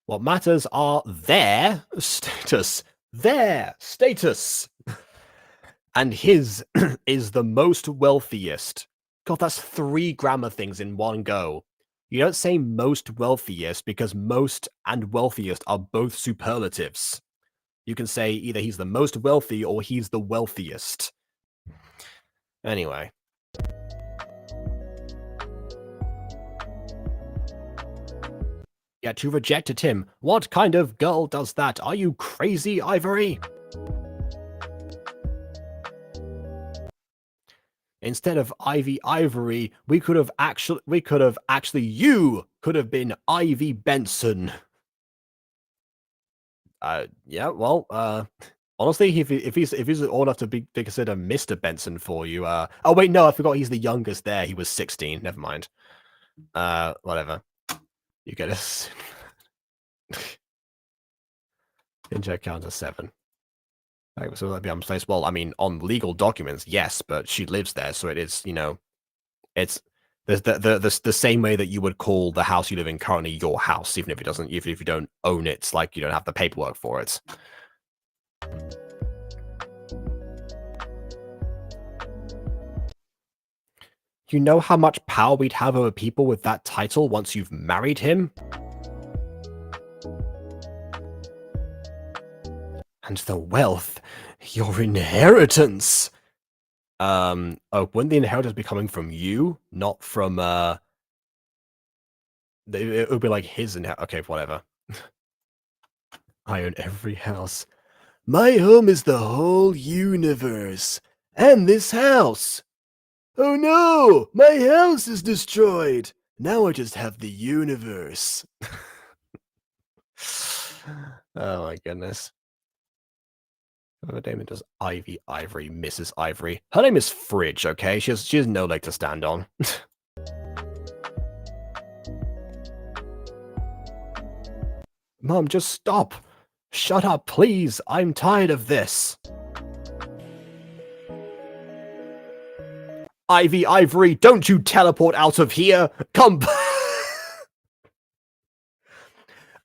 What matters are their status. Their status. And his is the most wealthiest. God, that's 3 grammar things in one go. You don't say most wealthiest because most and wealthiest are both superlatives. You can say either he's the most wealthy or he's the wealthiest. Anyway. Yet you rejected him. What kind of girl does that? Are you crazy, Ivory? Instead of Ivory, you could have been Ivy Benson. Yeah, well, honestly, if he's old enough to be considered Mr. Benson for you, oh wait, no, I forgot he's the youngest there. He was 16. Never mind. Whatever. You get us. Ninja counter 7. So that'd be unplaced. Well, I mean, on legal documents, yes, but she lives there, so it is, you know, it's the same way that you would call the house you live in currently your house, even if it doesn't, if you don't own it, like you don't have the paperwork for it. You know how much power we'd have over people with that title once you've married him? And the wealth, your inheritance. Oh, wouldn't the inheritance be coming from you, not from it would be like his inheritance. Okay, whatever. I own every house. My home is the whole universe, and this house. Oh no, my house is destroyed. Now I just have the universe. Oh my goodness. Her name is Ivory, Mrs. Ivory. Her name is Fridge, okay? She has no leg to stand on. Mom, just stop. Shut up, please. I'm tired of this. Ivory, don't you teleport out of here. Come back.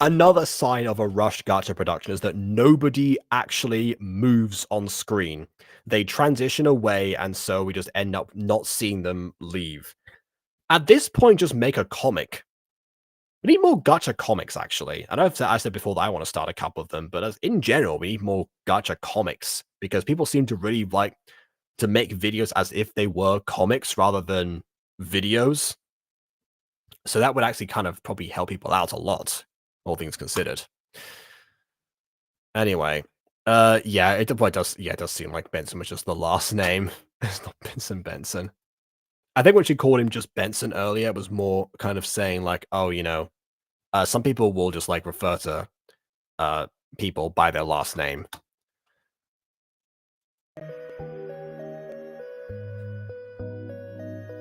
Another sign of a rushed Gacha production is that nobody actually moves on screen. They transition away, and so we just end up not seeing them leave. At this point, just make a comic. We need more Gacha comics, actually. I know I said before that I want to start a couple of them, but in general, we need more Gacha comics, because people seem to really like to make videos as if they were comics rather than videos. So that would actually kind of probably help people out a lot, all things considered. Anyway, yeah, it does seem like Benson was just the last name. It's not Benson. I think when she called him just Benson earlier, it was more kind of saying like, oh, you know, some people will just like refer to people by their last name.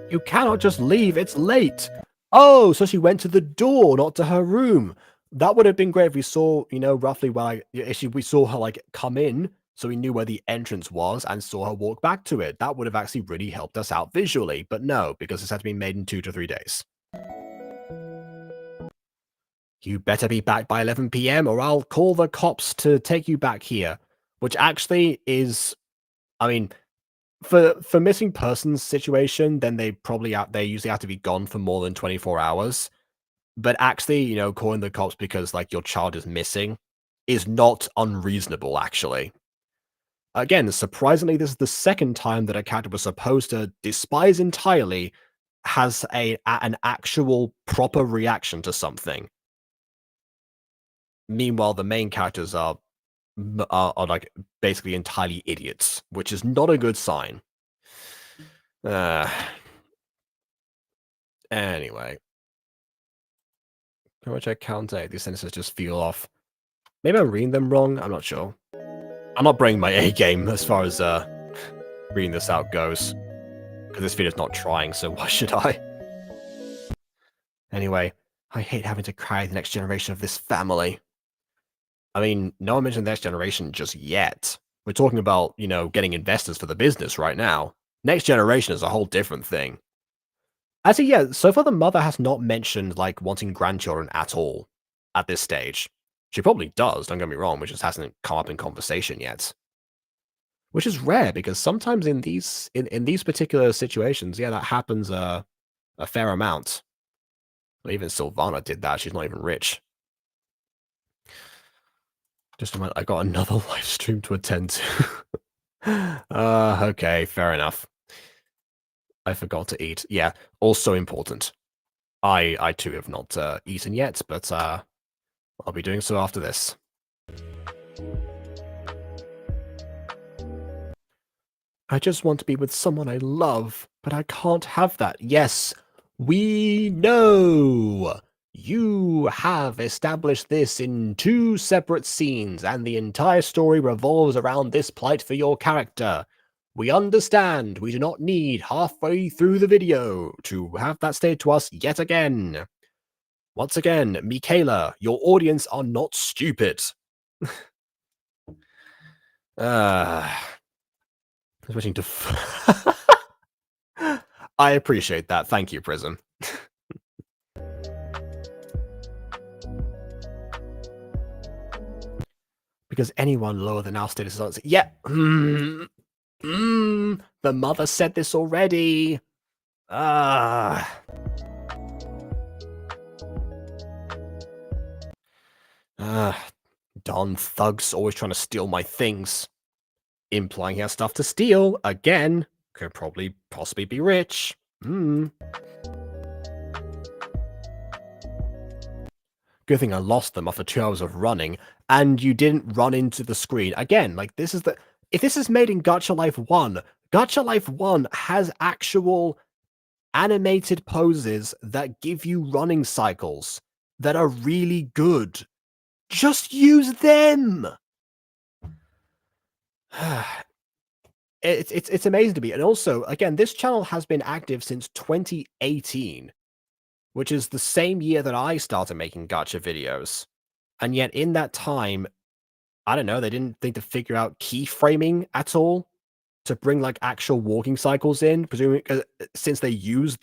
You cannot just leave, it's late. Oh, so she went to the door, not to her room. That would have been great if we saw, roughly where we saw her like come in, so we knew where the entrance was and saw her walk back to it. That would have actually really helped us out visually, but no, because this had to be made in 2 to 3 days. You better be back by 11 p.m. or I'll call the cops to take you back here. Which actually is, I mean, for missing persons situation, then they usually have to be gone for more than 24 hours. But actually, calling the cops because like your child is missing is not unreasonable, actually. Again, surprisingly, this is the second time that a character was supposed to despise entirely has an actual proper reaction to something. Meanwhile, the main characters are like basically entirely idiots, which is not a good sign. Anyway. How much I count out? These sentences just feel off. Maybe I'm reading them wrong. I'm not sure. I'm not bringing my A game as far as reading this out goes. Because this video's not trying, so why should I? Anyway, I hate having to carry the next generation of this family. I mean, no one mentioned the next generation just yet. We're talking about, getting investors for the business right now. Next generation is a whole different thing. Actually, yeah, so far the mother has not mentioned, like, wanting grandchildren at all at this stage. She probably does, don't get me wrong, which just hasn't come up in conversation yet. Which is rare, because sometimes in these particular situations, yeah, that happens a fair amount. Well, even Sylvana did that, she's not even rich. Just a moment, I got another live stream to attend to. Okay, fair enough. I forgot to eat. Yeah, also important. I too have not eaten yet, but I'll be doing so after this. I just want to be with someone I love, but I can't have that. Yes, we know! You have established this in 2 separate scenes, and the entire story revolves around this plight for your character. We understand. We do not need halfway through the video to have that stated to us yet again. Once again, Michaela, your audience are not stupid. Switching to... I appreciate that. Thank you, Prism. Because anyone lower than our status is... Yeah. The mother said this already. Don thugs always trying to steal my things. Implying he has stuff to steal. Again. Could possibly be rich. Good thing I lost them after 2 hours of running, and you didn't run into the screen. Again, like, this is the... If this is made in Gacha Life 1, Gacha Life 1 has actual animated poses that give you running cycles that are really good. Just use them! It's amazing to me. And also, again, this channel has been active since 2018, which is the same year that I started making gacha videos. And yet in that time, I don't know, they didn't think to figure out keyframing at all to bring like actual walking cycles in, presumably since they use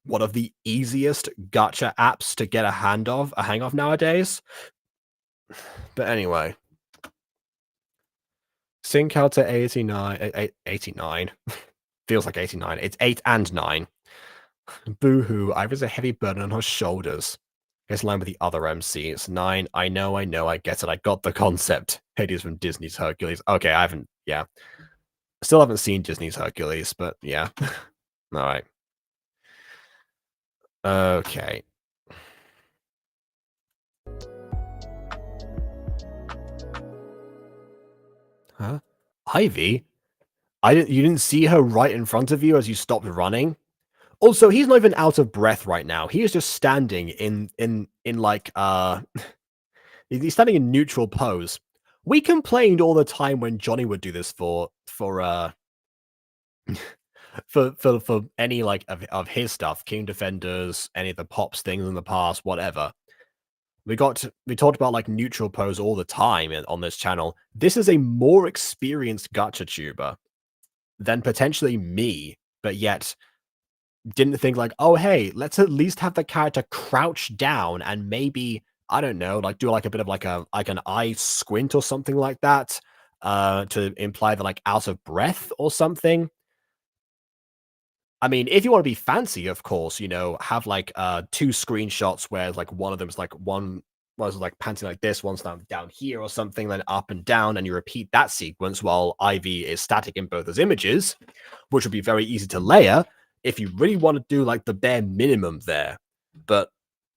one of the easiest gacha apps to get a hang of nowadays. But anyway. Sync out to 89. Feels like 89. It's 8 and 9. Boo-hoo, Iva's a heavy burden on her shoulders. It's in line with the other MCs. 9, I know, I get it. I got the concept. Hades from Disney's Hercules. Okay, I haven't, yeah. Still haven't seen Disney's Hercules, but yeah. Alright. Okay. Huh? Ivy? You didn't see her right in front of you as you stopped running? Also, he's not even out of breath right now. He is just standing in like he's standing in neutral pose. We complained all the time when Johnny would do this for for any like of his stuff, King Defenders, any of the Pops things in the past, whatever. We talked about like neutral pose all the time on this channel. This is a more experienced gacha tuber than potentially me, but yet didn't think like, oh hey, let's at least have the character crouch down and maybe, I don't know, like do like a bit of like an eye squint or something like that, to imply that like out of breath or something. I mean, if you want to be fancy, of course, you know, have like two screenshots where like one of them's like one was like panting like this, one's down here or something, then up and down, and you repeat that sequence while Ivy is static in both those images, which would be very easy to layer if you really want to do like the bare minimum there. But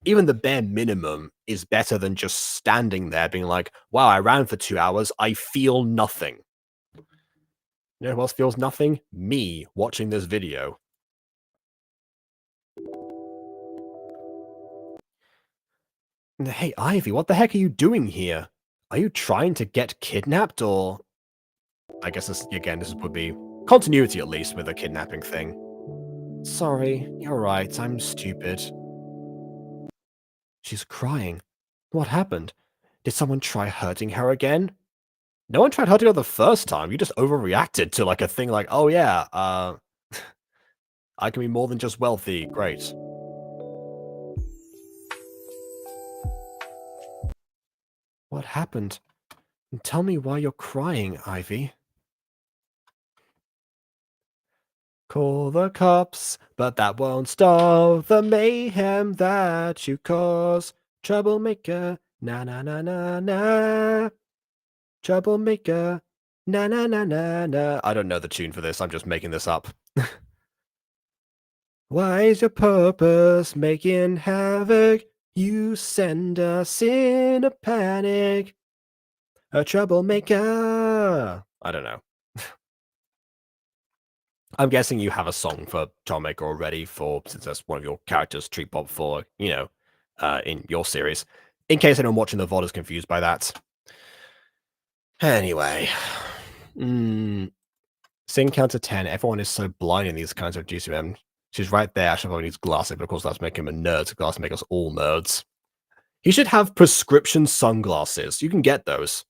even the bare minimum is better than just standing there being like, wow, I ran for 2 hours, I feel nothing. You know who else feels nothing? Me watching this video. Hey, Ivy, what the heck are you doing here? Are you trying to get kidnapped, or... I guess this, again, this would be continuity, at least, with the kidnapping thing. Sorry, you're right, I'm stupid. She's crying. What happened? Did someone try hurting her again? No one tried hurting her the first time, you just overreacted to, like, a thing like, oh yeah, I can be more than just wealthy, great. What happened? Tell me why you're crying, Ivy. Call the cops, but that won't stop the mayhem that you cause. Troublemaker, na na na na na. Troublemaker, na na na na na. I don't know the tune for this, I'm just making this up. Why is your purpose making havoc? You send us in a panic. A troublemaker. I don't know. I'm guessing you have a song for Troublemaker already, since that's one of your characters, Treat Bob, for, you know, in your series. In case anyone watching the VOD is confused by that. Anyway. Sing count to 10. Everyone is so blind in these kinds of GCMM. She's right there. Actually, probably needs glasses, but of course that's making him a nerd. So glasses make us all nerds. He should have prescription sunglasses. You can get those.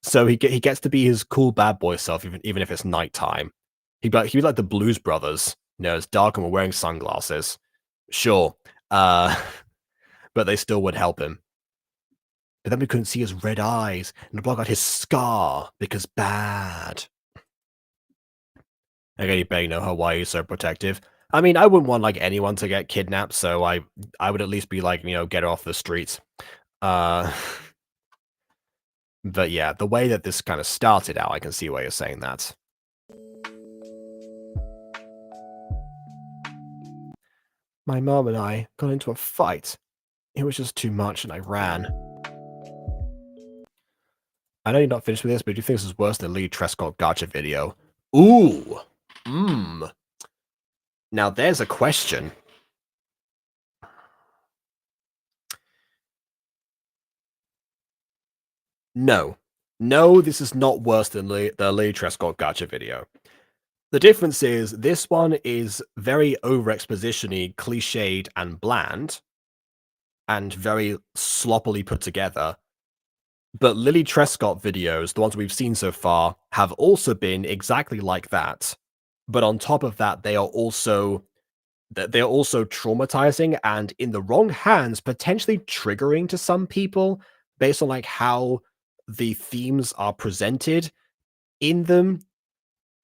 So he gets to be his cool bad boy self, even if it's nighttime. He'd be like the Blues Brothers. You know, it's dark and we're wearing sunglasses. Sure. But they still would help him. But then we couldn't see his red eyes and block out his scar because bad. Again, you better know her why he's so protective. I mean, I wouldn't want like anyone to get kidnapped, so I would at least be like, you know, get off the streets. But yeah, the way that this kind of started out, I can see why you're saying that. My mom and I got into a fight. It was just too much and I ran. I know you're not finished with this, but do you think this is worse than Lee Trescott Gacha video? Ooh! Now there's a question. No. No, this is not worse than the Lee Trescott Gacha video. The difference is, this one is very over-exposition-y, cliched, and bland, and very sloppily put together. But Lily Trescott videos, the ones we've seen so far, have also been exactly like that. But on top of that, they are also traumatizing and, in the wrong hands, potentially triggering to some people based on like how the themes are presented in them.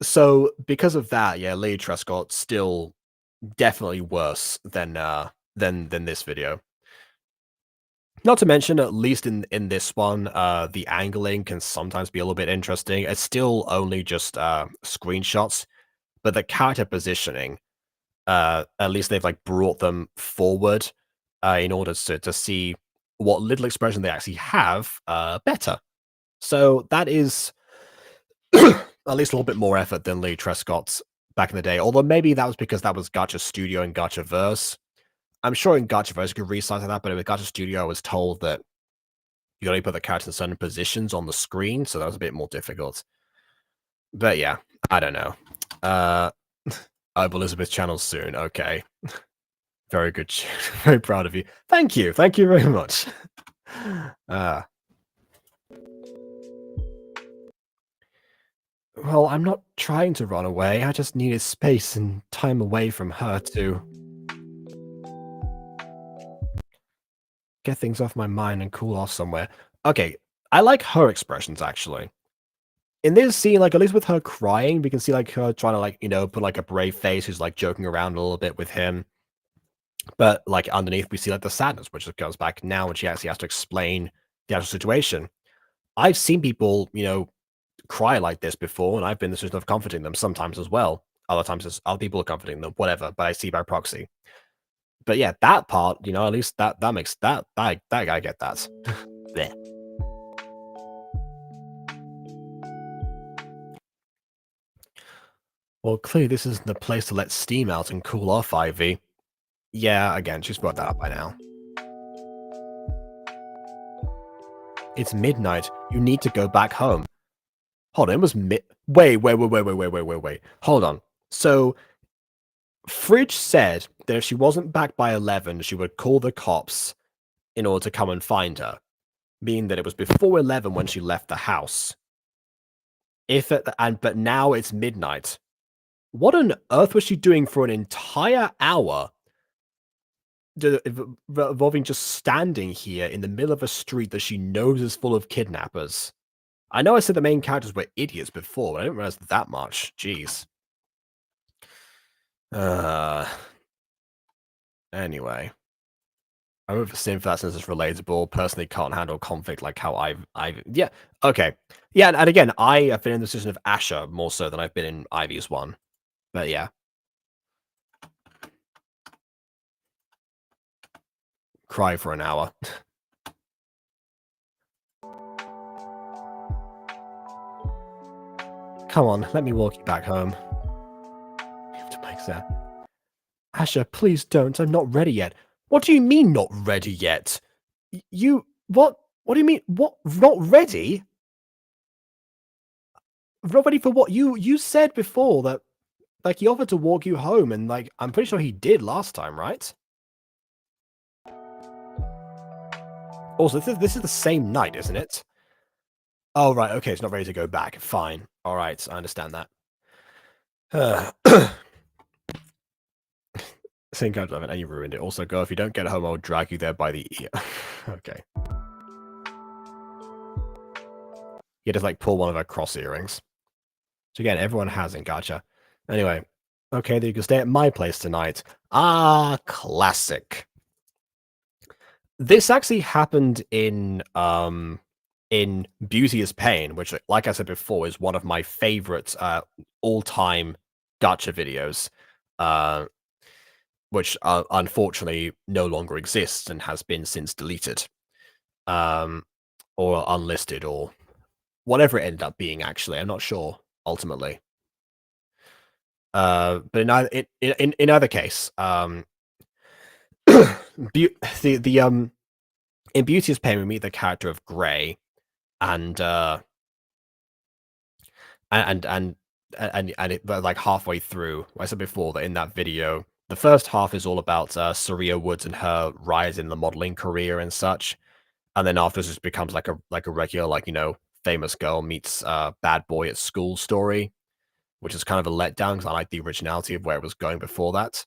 So because of that, yeah, Lily Trescott still definitely worse than this video. Not to mention, at least in this one, the angling can sometimes be a little bit interesting. It's still only just screenshots, but the character positioning, at least they've like brought them forward in order to see what little expression they actually have better. So that is at least a little bit more effort than Lee Trescott's back in the day. Although maybe that was because that was Gacha Studio and Gachaverse. I'm sure in Gachaverse you could resize that, but with Gacha Studio I was told that you only put the characters in certain positions on the screen, so that was a bit more difficult. But yeah, I don't know. Elizabeth channels soon. Okay. Very good. Very proud of you. Thank you. Thank you very much. Well, I'm not trying to run away. I just needed space and time away from her to get things off my mind and cool off somewhere. Okay, I like her expressions actually. In this scene, like at least with her crying, we can see like her trying to like, put like a brave face who's like joking around a little bit with him. But like underneath we see like the sadness, which just goes back now when she actually has to explain the actual situation. I've seen people, cry like this before, and I've been the sort of comforting them sometimes as well. Other times as other people are comforting them, whatever, but I see by proxy. But yeah, that part, at least that makes that I get that. There. Well, clearly this isn't the place to let steam out and cool off, Ivy. Yeah, again, she's brought that up by now. It's midnight. You need to go back home. Hold on, it was Wait. Hold on. So, Fridge said that if she wasn't back by 11, she would call the cops in order to come and find her, meaning that it was before 11 when she left the house. But now it's midnight. What on earth was she doing for an entire hour? Involving just standing here in the middle of a street that she knows is full of kidnappers. I know I said the main characters were idiots before, but I didn't realize that much. Jeez. Anyway. I remember saying for that since it's relatable. Personally, can't handle conflict like how yeah, okay. Yeah, and again, I have been in the position of Asher more so than I've been in Ivy's one. But yeah. Cry for an hour. Come on, let me walk you back home. You have to make that. Asher, please don't. I'm not ready yet. What do you mean not ready yet? What? What do you mean? What? Not ready? Not ready for what? You said before that, like, he offered to walk you home, and like, I'm pretty sure he did last time, right? Also, this is the same night, isn't it? Oh, right. Okay, it's not ready to go back. Fine. All right, I understand that. Same kind of and you ruined it. Also, go if you don't get home, I'll drag you there by the ear. Okay. You just like pull one of her cross earrings. So again, everyone has in Gacha. Anyway, okay, then you can stay at my place tonight. Ah, classic. This actually happened in Beauty is Pain, which, like I said before, is one of my favorite all-time Gacha videos. Which unfortunately no longer exists and has been since deleted, or unlisted, or whatever it ended up being. Actually, I'm not sure ultimately. But in either case, in Beauty is Pain, we meet the character of Grey, and like halfway through, I said before that in that video, the first half is all about Saria Woods and her rise in the modeling career and such, and then after this becomes like a regular famous girl meets bad boy at school story, which is kind of a letdown because I like the originality of where it was going before that.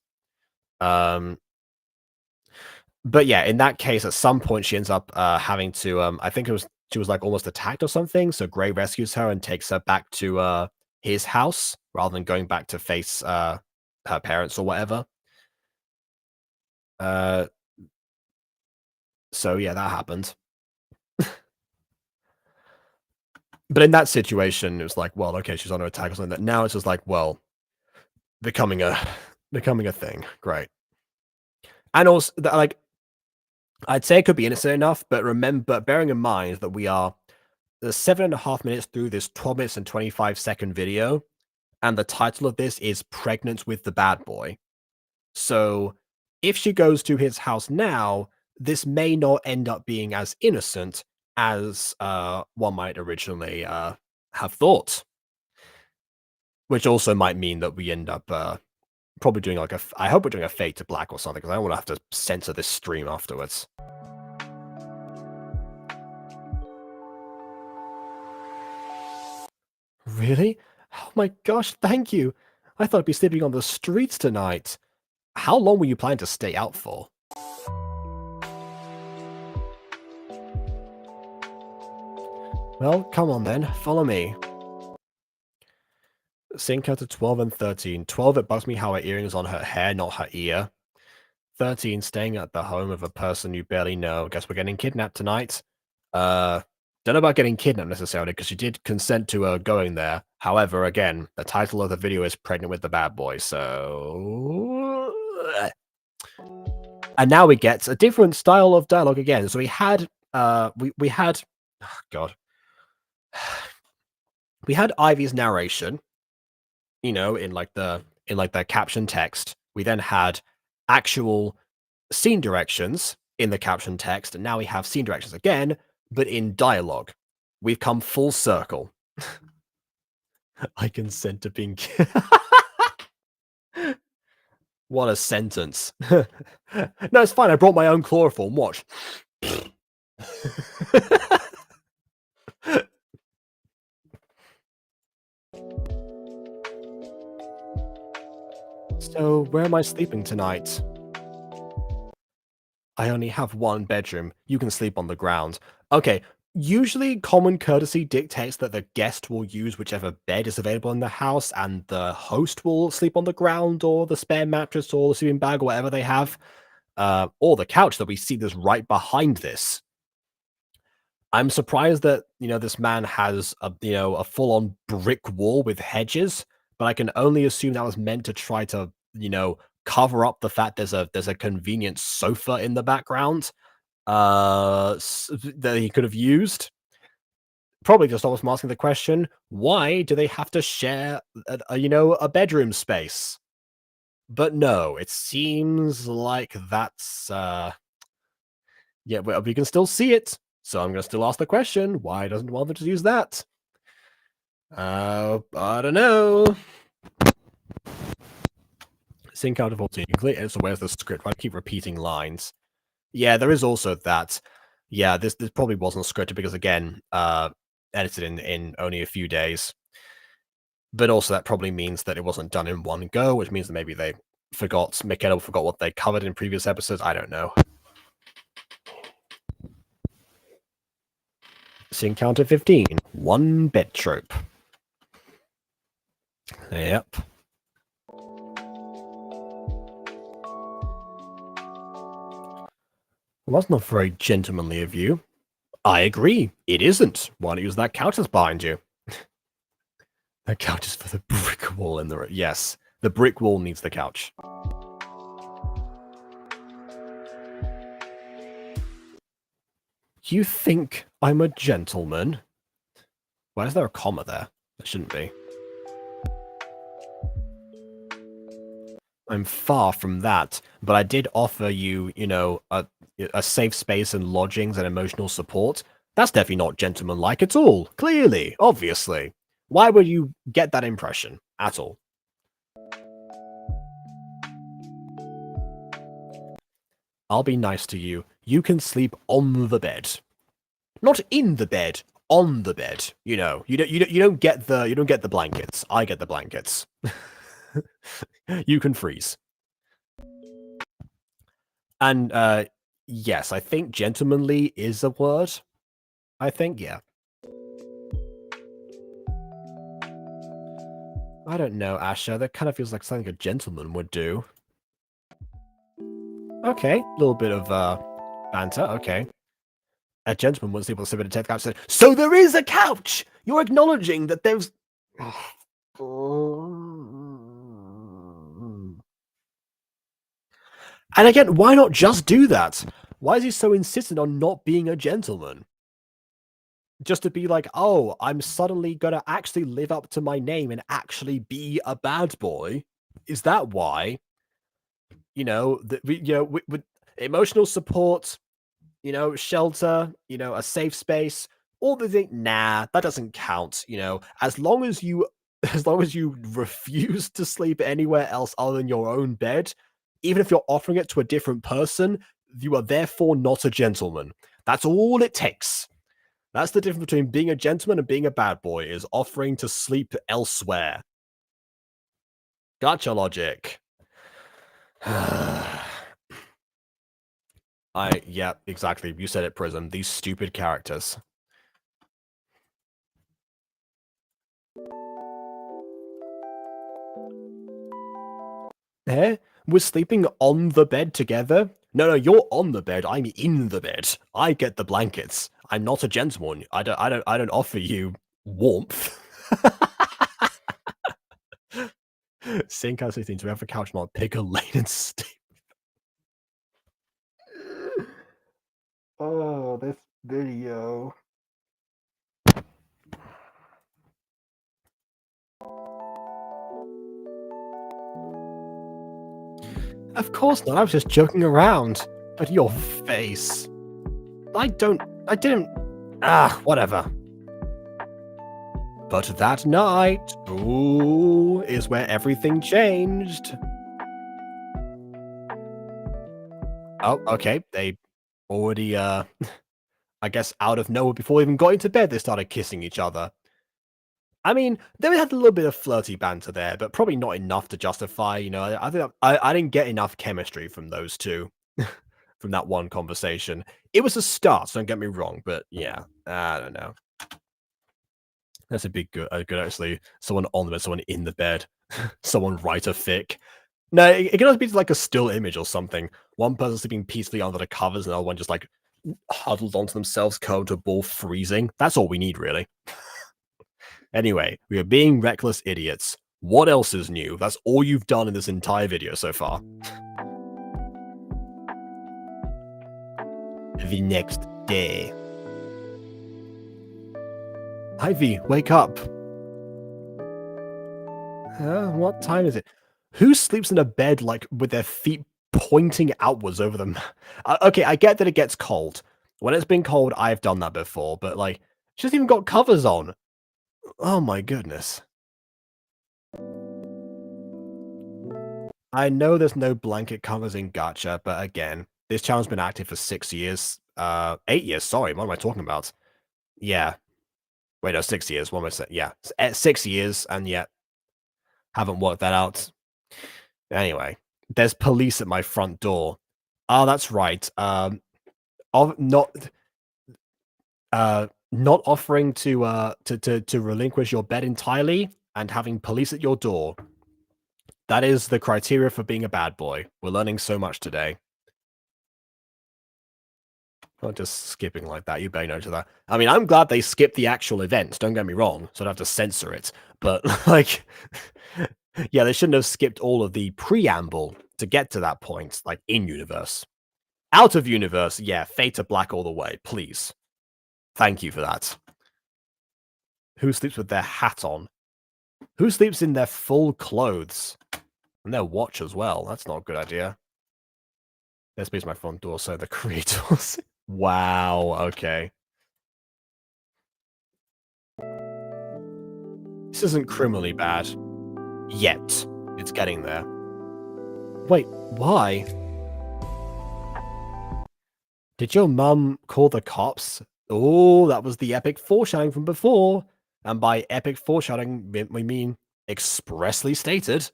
But yeah, in that case, at some point she ends up having to I think she was like almost attacked or something, so Grey rescues her and takes her back to his house rather than going back to face her parents or whatever. So yeah, that happened. But in that situation, it was like, well, okay, she's under attack or something. That now it's just like, well, becoming a thing. Great. And also, like, I'd say it could be innocent enough, but bearing in mind that we are 7.5 minutes through this 12 minutes and 25-second video, and the title of this is Pregnant with the Bad Boy. So if she goes to his house now, this may not end up being as innocent as one might originally have thought. Which also might mean that we end up probably doing like I hope we're doing a fade to black or something, because I don't want to have to censor this stream afterwards. Really? Oh my gosh, thank you. I thought I'd be sleeping on the streets tonight. How long were you planning to stay out for? Well, come on then, follow me. Sync her to 12 and 13. 12, it bugs me how her earrings on her hair, not her ear. 13, staying at the home of a person you barely know. Guess we're getting kidnapped tonight. Don't know about getting kidnapped necessarily, because she did consent to her going there. However, again, the title of the video is Pregnant with the Bad Boy, so... And now we get a different style of dialogue again. So we had, we had... Oh, God. We had Ivy's narration, you know, in like the caption text. We then had actual scene directions in the caption text, and now we have scene directions again, but in dialogue. We've come full circle. I consent to being... What a sentence. No, it's fine. I brought my own chloroform. Watch. So, where am I sleeping tonight? I only have one bedroom. You can sleep on the ground. Okay, usually common courtesy dictates that the guest will use whichever bed is available in the house, and the host will sleep on the ground, or the spare mattress, or the sleeping bag, or whatever they have. Or the couch that we see that's right behind this. I'm surprised that, you know, this man has a full-on brick wall with hedges, but I can only assume that was meant to try to, you know, cover up the fact there's a convenient sofa in the background that he could have used. Probably just almost asking the question, why do they have to share a bedroom space? But no, it seems like that's yeah, we can still see it. So I'm gonna still ask the question, why doesn't one want to use that? I don't know. Sync out of 14. You clear it, so where's the script? I keep repeating lines. Yeah, there is also that. Yeah, this probably wasn't scripted because, again, edited in only a few days. But also that probably means that it wasn't done in one go, which means that maybe they forgot, 𝐏𝐫𝐞𝐠𝐧𝐚 forgot what they covered in previous episodes. I don't know. Scene counter 15. One bed trope. Yep. Well, that's not very gentlemanly of you. I agree. It isn't. Why don't you use that couch that's behind you? That couch is for the brick wall in the room. Yes, the brick wall needs the couch. You think I'm a gentleman? Why is there a comma there? There shouldn't be. I'm far from that, but I did offer you, you know, a safe space and lodgings and emotional support. That's definitely not gentlemanlike at all. Clearly, obviously. Why would you get that impression at all? I'll be nice to you. You can sleep on the bed. Not in the bed, on the bed. You know, you don't get the blankets. I get the blankets. You can freeze. And yes, I think gentlemanly is a word. I think, yeah. I don't know, Asha. That kind of feels like something a gentleman would do. Okay, a little bit of banter. Okay. A gentleman was able to sit at a tech couch. Said, so there is a couch. You're acknowledging that there's. And again, why not just do that? Why is he so insistent on not being a gentleman? Just to be like, oh, I'm suddenly gonna actually live up to my name and actually be a bad boy? Is that why? You know, with emotional support, you know, shelter, you know, a safe space, all the things. Nah, that doesn't count. You know, as long as you as long as you refuse to sleep anywhere else other than your own bed, even if you're offering it to a different person, you are therefore not a gentleman. That's all it takes. That's the difference between being a gentleman and being a bad boy, is offering to sleep elsewhere. Gotcha logic. Yeah, exactly. You said it, Prism. These stupid characters. Eh? We're sleeping on the bed together? No, you're on the bed. I'm in the bed. I get the blankets. I'm not a gentleman. I don't offer you warmth. 𝐿𝐶𝐚𝐧𝐚 to have a couch, not pick a lane and sleep. Oh, this video. Of course not. I was just joking around. But your face. I didn't. Whatever. But that night, ooh, is where everything changed. Oh, okay. They already, I guess out of nowhere, before they even got into bed, they started kissing each other. I mean, they had a little bit of flirty banter there, but probably not enough to justify, I think I didn't get enough chemistry from those two, from that one conversation. It was a start, so don't get me wrong, but yeah, I don't know. That's a big good actually. Someone on the bed, someone in the bed, someone write a fic. No, it can also be like a still image or something. One person sleeping peacefully under the covers, and the other one just like huddled onto themselves, curled to a ball, freezing. That's all we need, really. Anyway, we are being reckless idiots. What else is new? That's all you've done in this entire video so far. The next day. Ivy, wake up. What time is it? Who sleeps in a bed, like, with their feet pointing outwards over them? Okay, I get that it gets cold. When it's been cold, I've done that before, but, like, she hasn't even got covers on. Oh my goodness. I know there's no blanket covers in Gacha, but again, this channel's been active for 6 years. 8 years, sorry, what am I talking about? Yeah. Wait, no, 6 years, what am I saying? Yeah, 6 years, and yet haven't worked that out. Anyway, there's police at my front door. Oh, that's right. Not offering to relinquish your bed entirely and having police at your door. That is the criteria for being a bad boy. We're learning so much today. Not just skipping like that. You better know to that. I mean, I'm glad they skipped the actual event. Don't get me wrong. So I'd have to censor it. But like, yeah, they shouldn't have skipped all of the preamble to get to that point. Like in universe, out of universe. Yeah, fade to black all the way, please. Thank you for that. Who sleeps with their hat on? Who sleeps in their full clothes? And their watch as well. That's not a good idea. There's space my front door, so the creators. Wow, okay. This isn't criminally bad. Yet. It's getting there. Wait, why? Did your mum call the cops? Oh, that was the epic foreshadowing from before. And by epic foreshadowing, we mean expressly stated.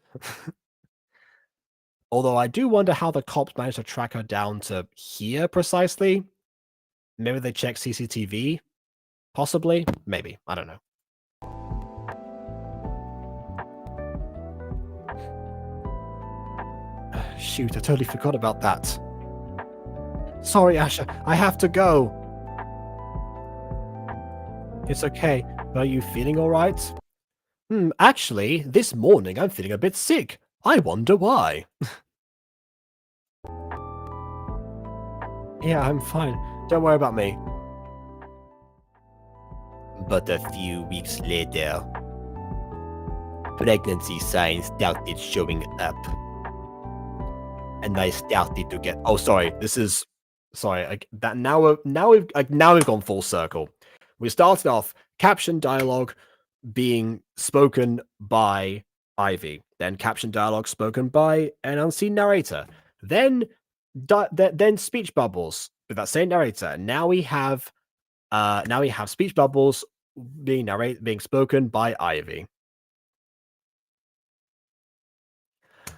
Although I do wonder how the cops managed to track her down to here precisely. Maybe they checked CCTV? Possibly? Maybe. I don't know. Shoot, I totally forgot about that. Sorry, Asha, I have to go. It's okay, but are you feeling alright? Actually, this morning I'm feeling a bit sick. I wonder why. Yeah, I'm fine. Don't worry about me. But a few weeks later, pregnancy signs started showing up. And I started to get... Oh, sorry. This is... Sorry. Now we've gone full circle. We started off caption dialogue. being spoken by Ivy, then caption dialogue spoken by an unseen narrator, then then speech bubbles with that same narrator. Now we have speech bubbles being spoken by Ivy.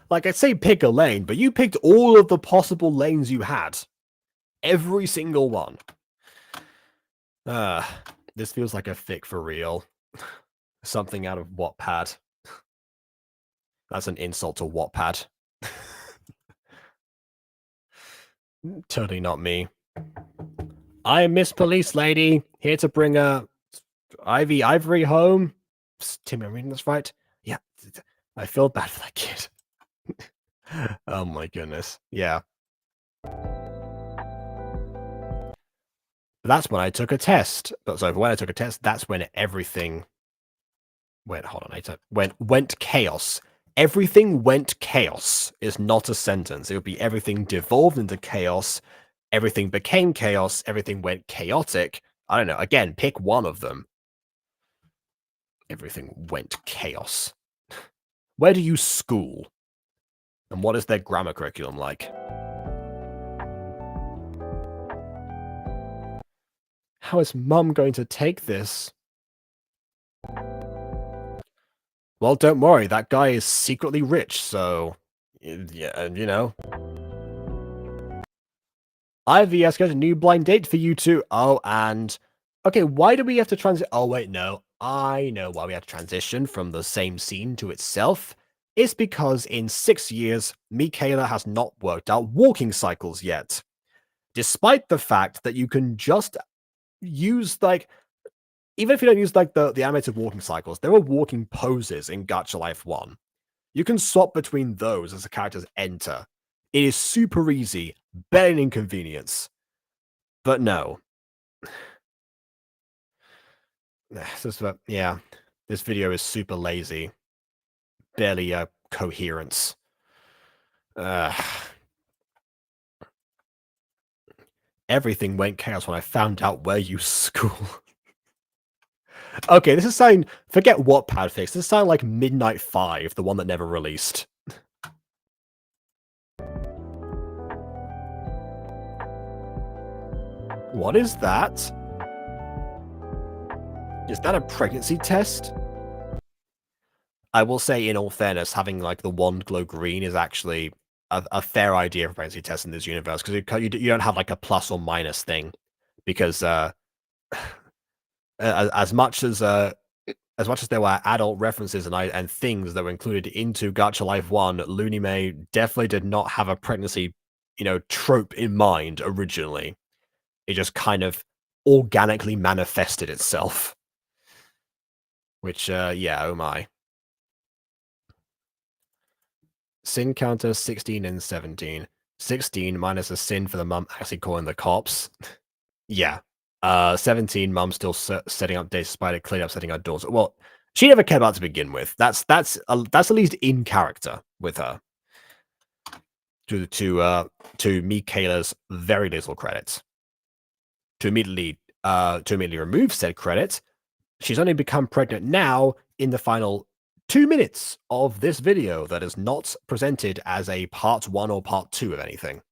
Like, I'd say pick a lane, but you picked all of the possible lanes you had. Every single one. This feels like a fic for real. Something out of Wattpad. That's an insult to Wattpad. Totally not me. I am Miss Police Lady, here to bring Ivory home. Timmy, I'm reading this right? Yeah, I feel bad for that kid. Oh my goodness. Yeah. That's when I took a test. So when I took a test, that's when everything went. Hold on, went chaos. Everything went chaos is not a sentence. It would be everything devolved into chaos. Everything became chaos. Everything went chaotic. I don't know. Again, pick one of them. Everything went chaos. Where do you school? And what is their grammar curriculum like? How is Mum going to take this? Well, don't worry. That guy is secretly rich, so... yeah, you know. Ivy has got a new blind date for you two. Oh, and... okay, why do we have to transit... oh, wait, no. I know why we have to transition from the same scene to itself. It's because in 6 years, 𝐏𝐫𝐞𝐠𝐧𝐚 has not worked out walking cycles yet. Despite the fact that you can just use, like... even if you don't use, like, the animated walking cycles, there are walking poses in Gacha Life 1. You can swap between those as the characters enter. It is super easy, barely an inconvenience. But no. Yeah, this video is super lazy. Barely coherence. Everything went chaos when I found out where you school. Okay, this is sounding... forget Wattpad fix. This is sounding like Midnight 5, the one that never released. What is that? Is that a pregnancy test? I will say, in all fairness, having, like, the wand glow green is actually a fair idea for pregnancy tests in this universe, because you don't have, like, a plus or minus thing. Because, as much as there were adult references and things that were included into Gacha Life 1, Lunime definitely did not have a pregnancy, trope in mind originally. It just kind of organically manifested itself. Which, yeah, oh my. Sin counter 16 and 17. 16 minus a sin for the mum actually calling the cops. Yeah. 17, mum still setting up days despite it clearly upsetting her daughter. Well, she never cared about it to begin with. That's at least in character with her. To 𝐏𝐫𝐞𝐠𝐧𝐚's very little credit. To immediately remove said credit, she's only become pregnant now in the final 2 minutes of this video that is not presented as a part 1 or part 2 of anything.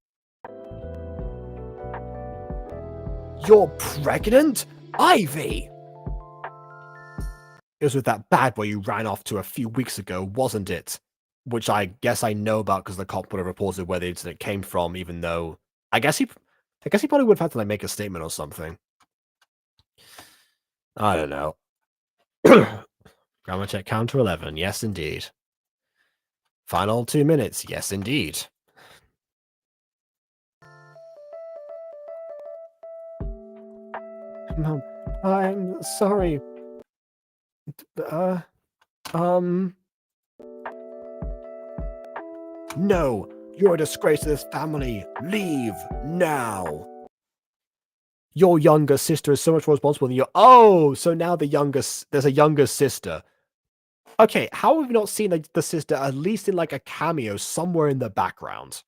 You're pregnant? Ivy! It was with that bad boy you ran off to a few weeks ago, wasn't it? Which I guess I know about because the cop would have reported where the incident came from, even though... I guess he probably would have had to, like, make a statement or something. I don't know. Grammar check counter 11. Yes, indeed. Final 2 minutes. Yes, indeed. Mom, I'm sorry. No, you're a disgrace to this family. Leave now. Your younger sister is so much more responsible than you. Oh, so now there's a younger sister. Okay, how have we not seen the sister at least in, like, a cameo somewhere in the background?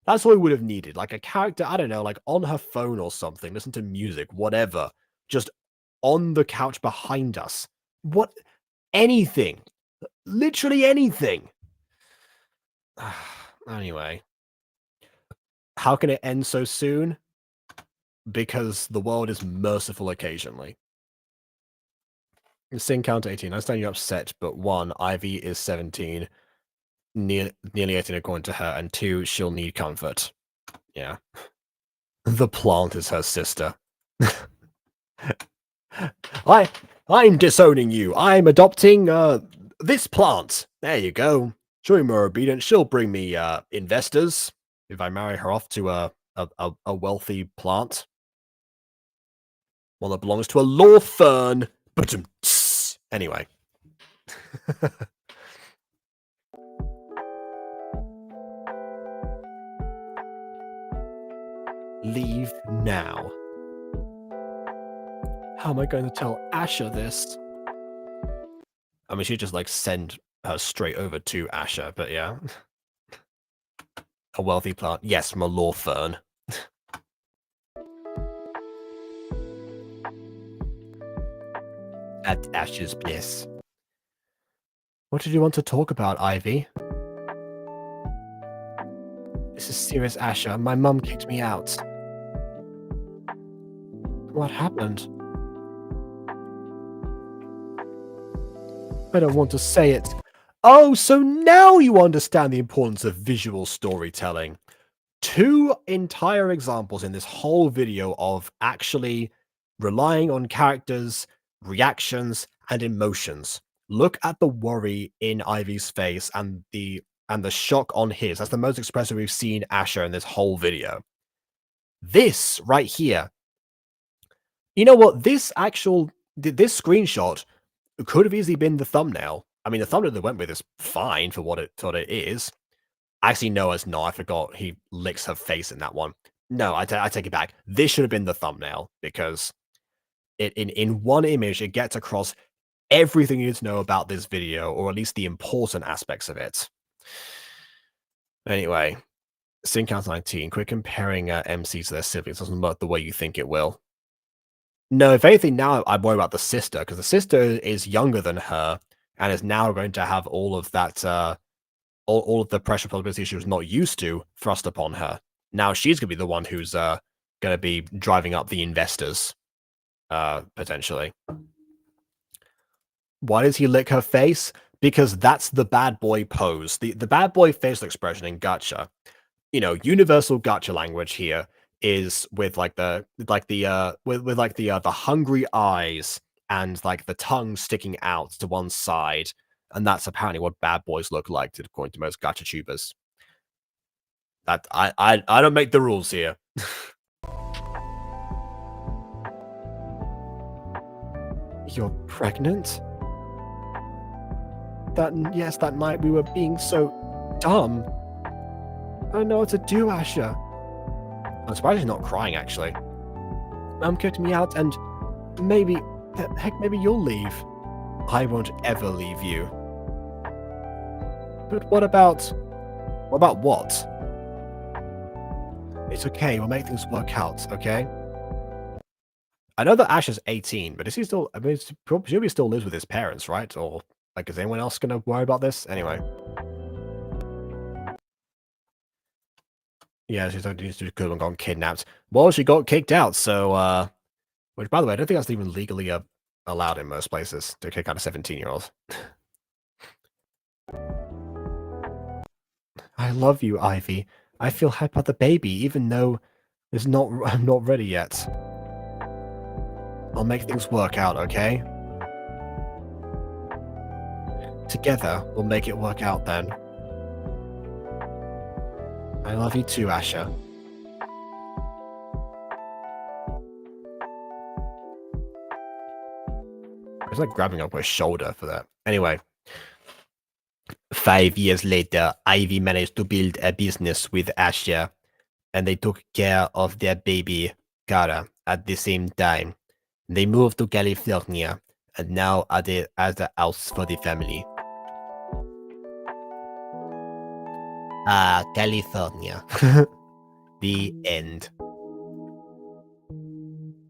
That's all we would have needed. Like, a character, I don't know, like, on her phone or something, listen to music, whatever. Just on the couch behind us. What? anything. Literally anything. Anyway. How can it end so soon? Because the world is merciful occasionally. Sin count 18. I understand you're upset, but 1, Ivy is 17. Nearly 18 according to her, and 2, she'll need comfort. Yeah. The plant is her sister. I'm disowning you. I'm adopting this plant. There you go. She'll be more obedient. She'll bring me investors if I marry her off to a wealthy plant. One that belongs to a law firm. But anyway. Leave now. How am I going to tell Asher this? I mean, she'd just like send her straight over to Asher, but yeah. A wealthy plant. Yes, from a law firm. At Asher's bliss. What did you want to talk about, Ivy? This is serious, Asher. My mum kicked me out. What happened? I don't want to say it. Oh, so now you understand the importance of visual storytelling. 2 entire examples in this whole video of actually relying on characters, reactions, and emotions. Look at the worry in Ivy's face and the shock on his. That's the most expressive we've seen Asher in this whole video. This right here. You know what? This screenshot could have easily been the thumbnail. I mean, the thumbnail they went with is fine for what it is. Actually, no, it's not. I forgot he licks her face in that one. No, I take it back. This should have been the thumbnail because in one image, it gets across everything you need to know about this video, or at least the important aspects of it. Anyway, Sin Count 19. Quit comparing MC to their siblings. Doesn't work the way you think it will. No, if anything, now I worry about the sister, because the sister is younger than her and is now going to have all of that, all of the pressure possibility she was not used to thrust upon her. Now she's going to be the one who's going to be driving up the investors, potentially. Why does he lick her face? Because that's the bad boy pose. The bad boy facial expression in Gacha. You know, universal Gacha language here is with like the hungry eyes and like the tongue sticking out to one side, and that's apparently what bad boys look like, according to most Gacha tubers. That I don't make the rules here. You're pregnant? Yes, that night we were being so dumb. I don't know what to do, Asher. I'm surprised she's not crying, actually. Mum kicked me out, and maybe you'll leave. I won't ever leave you. But what about what? It's okay, we'll make things work out, okay? I know that Ash is 18, but is he still, I mean, presumably still lives with his parents, right? Or, like, is anyone else gonna worry about this? Anyway. Yeah, she could have gone kidnapped. Well, she got kicked out, so, which, by the way, I don't think that's even legally allowed in most places to kick out a 17-year-old. I love you, Ivy. I feel happy about the baby, even though I'm not ready yet. I'll make things work out, okay? Together, we'll make it work out then. I love you too, Asher. I was like grabbing up her shoulder for that. Anyway. 5 years later, Ivy managed to build a business with Asher, and they took care of their baby, Kara, at the same time. They moved to California, and now are the house for the family. California. The end.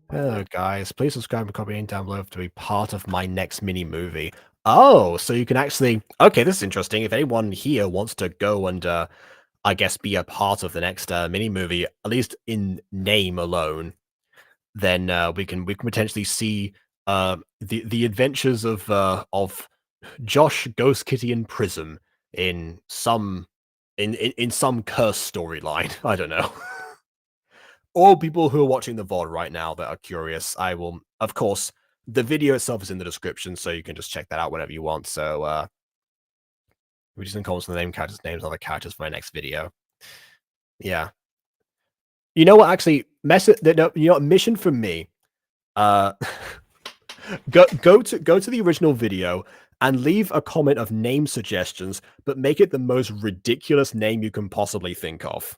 Hello guys, please subscribe and comment down below to be part of my next mini movie. Oh, so you can actually okay, this is interesting. If anyone here wants to go and, I guess, be a part of the next, mini movie, at least in name alone, then, we can potentially see, the adventures of Josh, Ghost Kitty, and Prism in some in some curse storyline. I don't know. All people who are watching the VOD right now that are curious, I will, of course, the video itself is in the description, so you can just check that out whenever you want. So, we just comments the name characters' names of the characters for my next video. Yeah. You know what? Actually, no, you know, what, mission from me. Uh, go to the original video and leave a comment of name suggestions, but make it the most ridiculous name you can possibly think of.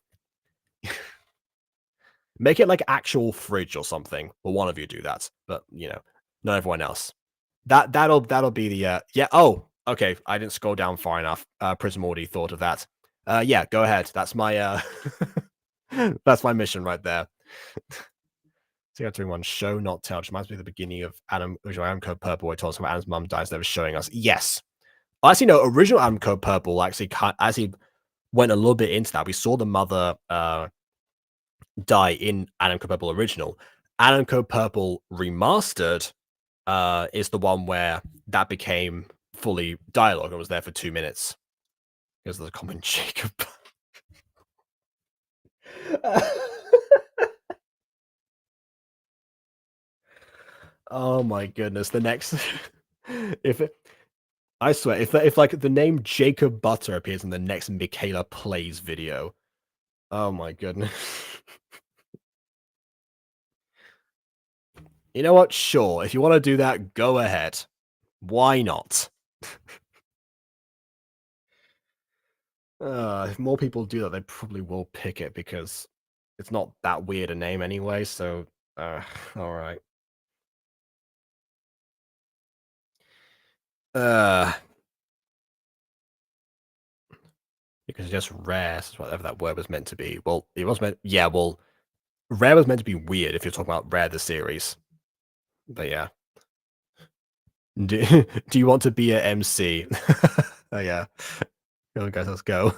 Make it like actual fridge or something. Well, one of you do that, but you know, not everyone else. That'll be the yeah. Oh, okay. I didn't scroll down far enough. Prism already thought of that. Yeah, go ahead. That's my that's my mission right there. So you have to one show, not tell. Which reminds me of the beginning of Adam Code Purple, where he told us about Adam's mum dies, never showing us. Yes. Actually, no, original Adam Code Purple actually as he went a little bit into that, we saw the mother die in Adam Code Purple original. Adam Code Purple remastered is the one where that became fully dialogue and was there for 2 minutes. Because there's a common Jacob. Oh my goodness! The next, I swear, if like the name Jacob Butter appears in the next Michaela Plays video, oh my goodness. You know what? Sure, if you want to do that, go ahead. Why not? If more people do that, they probably will pick it because it's not that weird a name anyway. So, all right. Because it's just rare, whatever that word was meant to be. Well, it was meant, yeah. Well, rare was meant to be weird if you're talking about Rare the series. But yeah. Do you want to be a MC? Oh yeah. Come on, guys, let's go.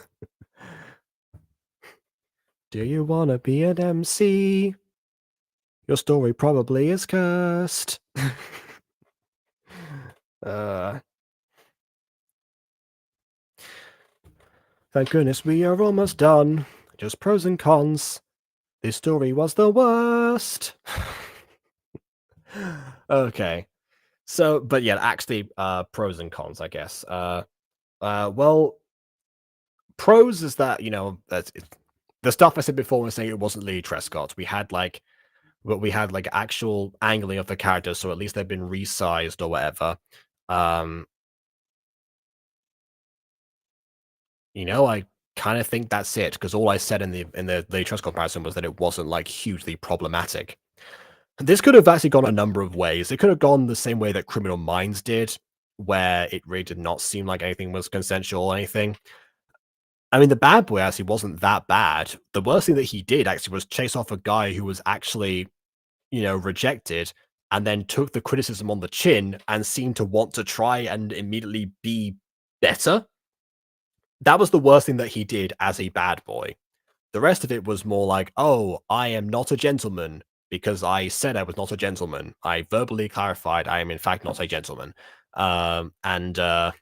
Do you want to be an MC? Your story probably is cursed. Thank goodness we are almost done. Just pros and cons. This story was the worst. Okay. So, but yeah, actually, pros and cons, I guess. Well, pros is that, you know, the stuff I said before when saying it wasn't Lee Trescott. We had like actual angling of the characters, so at least they've been resized or whatever. You know, I kind of think that's it because all I said in the Lee Trescott comparison was that it wasn't like hugely problematic. This could have actually gone a number of ways. It could have gone the same way that Criminal Minds did, where it really did not seem like anything was consensual or anything. I mean, the bad boy actually wasn't that bad. The worst thing that he did actually was chase off a guy who was actually, you know, rejected and then took the criticism on the chin and seemed to want to try and immediately be better. That was the worst thing that he did as a bad boy. The rest of it was more like, oh, I am not a gentleman because I said I was not a gentleman. I verbally clarified I am in fact not a gentleman. And that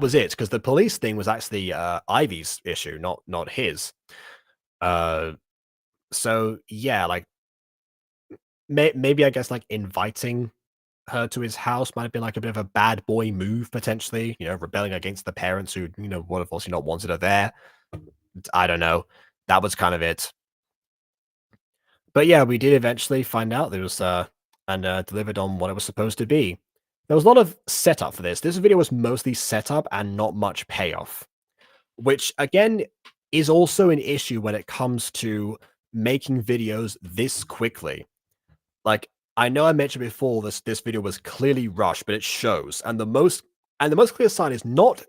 was it, because the police thing was actually Ivy's issue, not his. So yeah, like maybe I guess like inviting her to his house might have been like a bit of a bad boy move potentially. You know, rebelling against the parents who, you know, would have obviously not wanted her there. I don't know. That was kind of it. But yeah, we did eventually find out there was and delivered on what it was supposed to be. There was a lot of setup for this. This video was mostly setup and not much payoff, which again is also an issue when it comes to making videos this quickly. Like, I know I mentioned before this video was clearly rushed, but it shows. And the most clear sign is not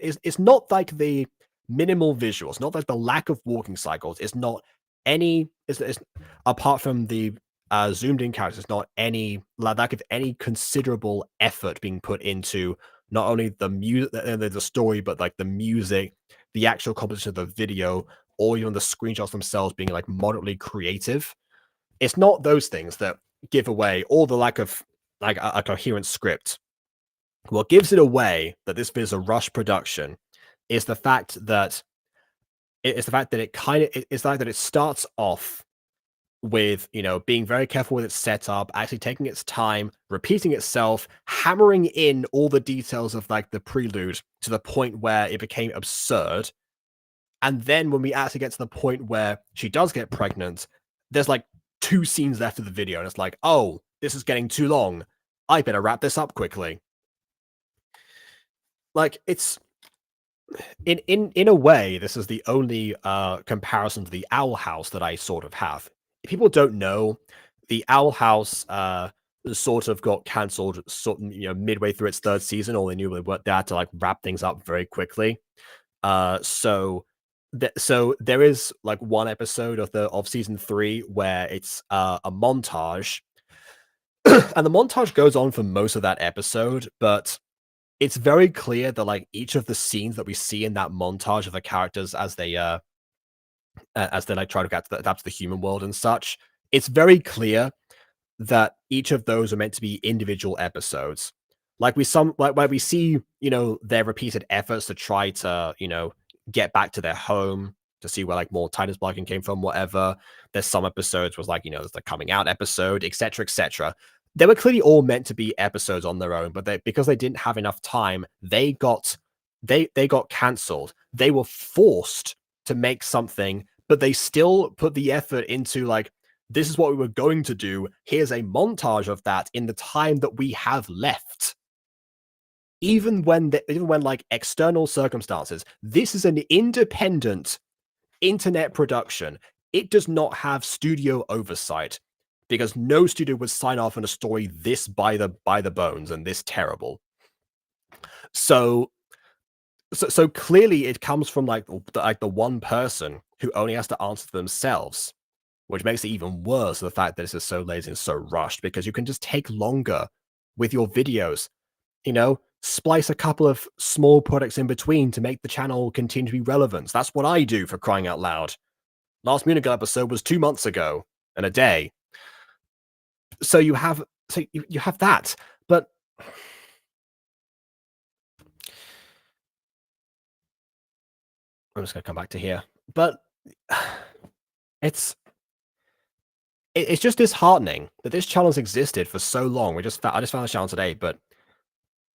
like the minimal visuals, not like the lack of walking cycles. It's not any it's apart from the zoomed in characters, not any lack of any considerable effort being put into not only the music, the story, but like the music, the actual composition of the video, or even the screenshots themselves being like moderately creative. It's not those things that give away, or the lack of like a coherent script. What gives it away that this is a rush production is the fact that it starts off with, being very careful with its setup, actually taking its time, repeating itself, hammering in all the details of like the prelude to the point where it became absurd. And then when we actually get to the point where she does get pregnant, there's like 2 scenes left of the video, and it's like, oh, this is getting too long. I better wrap this up quickly. Like, it's in a way, this is the only comparison to the Owl House that I sort of have. If people don't know, the Owl House sort of got cancelled, midway through its 3rd season. All they knew they had to like wrap things up very quickly. So there is like one episode of season 3 where it's a montage, and the montage goes on for most of that episode, but it's very clear that like each of the scenes that we see in that montage of the characters as they like try to adapt to the human world and such, it's very clear that each of those are meant to be individual episodes. Like we see, their repeated efforts to try to, get back to their home, to see where like more Titus blocking came from, whatever. There's some episodes was like, there's the coming out episode, etc., etc. They were clearly all meant to be episodes on their own, but because they didn't have enough time, they got cancelled. They were forced to make something, but they still put the effort into like, this is what we were going to do. Here's a montage of that in the time that we have left. Even when like external circumstances, this is an independent internet production. It does not have studio oversight, because no studio would sign off on a story this by the bones and this terrible. So clearly it comes from like the one person who only has to answer for themselves, which makes it even worse, the fact that this is so lazy and so rushed, because you can just take longer with your videos, splice a couple of small products in between to make the channel continue to be relevant. That's what I do, for crying out loud. Last Munigal episode was 2 months ago and a day. So you have that, but I'm just gonna come back to here. But it's just disheartening that this channel has existed for so long. I just found the channel today, but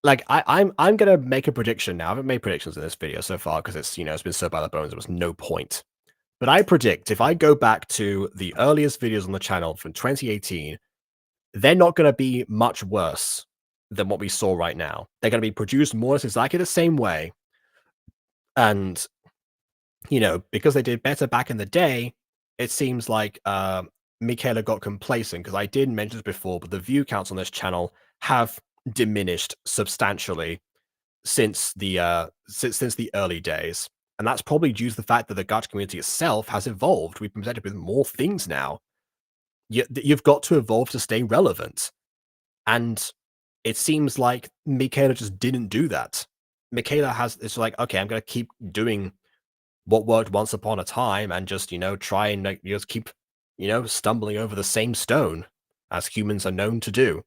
like I'm gonna make a prediction now. I haven't made predictions in this video so far because it's it's been so by the bones. There was no point. But I predict if I go back to the earliest videos on the channel from 2018, they're not going to be much worse than what we saw right now. They're going to be produced more or less exactly the same way. And, because they did better back in the day, it seems like 𝐏𝐫𝐞𝐠𝐧𝐚 got complacent, because I did mention this before, but the view counts on this channel have diminished substantially since the early days. And that's probably due to the fact that the Gacha community itself has evolved. We've been presented with more things now. You've got to evolve to stay relevant. And it seems like 𝐏𝐫𝐞𝐠𝐧𝐚 just didn't do that. It's like, okay, I'm going to keep doing what worked once upon a time and just, try and just keep, stumbling over the same stone, as humans are known to do.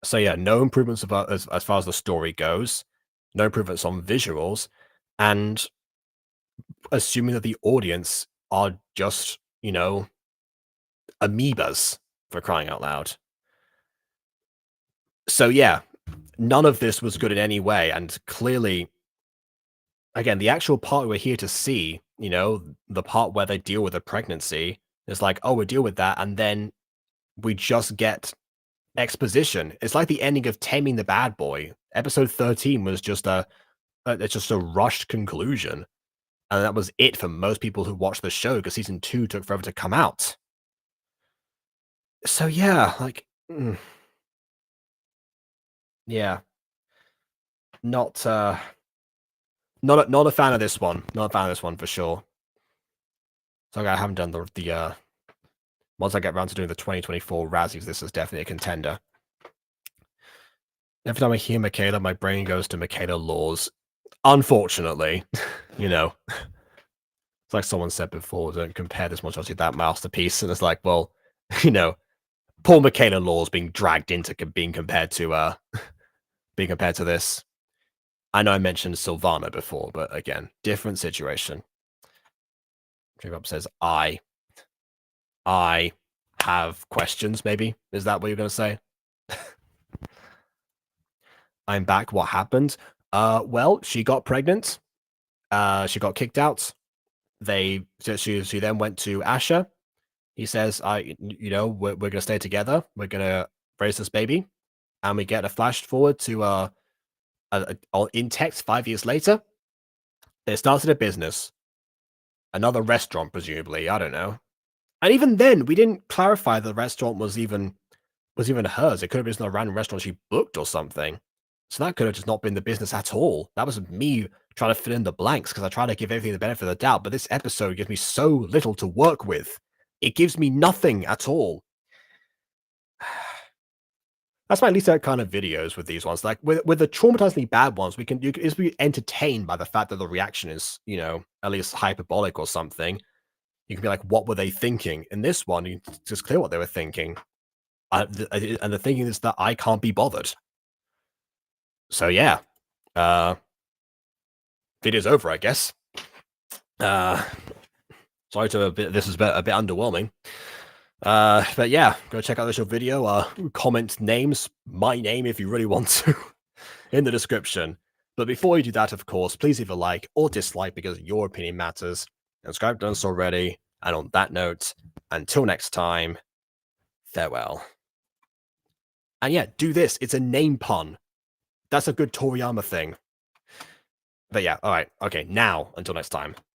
So yeah, no improvements about as far as the story goes, no improvements on visuals, and assuming that the audience are just, amoebas, for crying out loud. So yeah, none of this was good in any way, and clearly, again, the actual part we're here to see, the part where they deal with a pregnancy, is like, oh, we deal with that, and then we just get exposition. It's like the ending of Taming the Bad Boy. Episode 13 was just a rushed conclusion, and that was it for most people who watched the show, because season 2 took forever to come out. So yeah, like, yeah, not a fan of this one. Not a fan of this one for sure. So I haven't done the Once I get around to doing the 2024 Razzies, this is definitely a contender. Every time I hear Michaela, my brain goes to Michaela Laws. Unfortunately, you know, it's like someone said before, don't compare this monstrosity to that masterpiece. And it's like, well, you know, poor Michaela Laws being dragged into being compared to this. I know I mentioned Sylvana before, but again, different situation. Jacob says, I have questions, maybe? Is that what you're going to say? I'm back. What happened? Well, she got pregnant. She got kicked out. She then went to Asher. He says, we're going to stay together. We're going to raise this baby. And we get a flash forward to in text 5 years later. They started a business. Another restaurant, presumably. I don't know. And even then, we didn't clarify the restaurant was even hers. It could have been a random restaurant she booked or something. So that could have just not been the business at all. That was me trying to fill in the blanks because I try to give everything the benefit of the doubt. But this episode gives me so little to work with. It gives me nothing at all. That's my least kind of videos with these ones. Like with the traumatizingly bad ones, you can just be entertained by the fact that the reaction is, at least hyperbolic or something. You can be like, what were they thinking? In this one, it's just clear what they were thinking. And the thinking is that I can't be bothered. So yeah. Video's over, I guess. Sorry to this is a bit underwhelming. But yeah, go check out this video. Comment names, my name if you really want to, in the description. But before you do that, of course, please leave a like or dislike because your opinion matters. And subscribe to us already. And on that note, until next time, farewell. And yeah, do this. It's a name pun. That's a good Toriyama thing. But yeah, all right. Okay, now, until next time.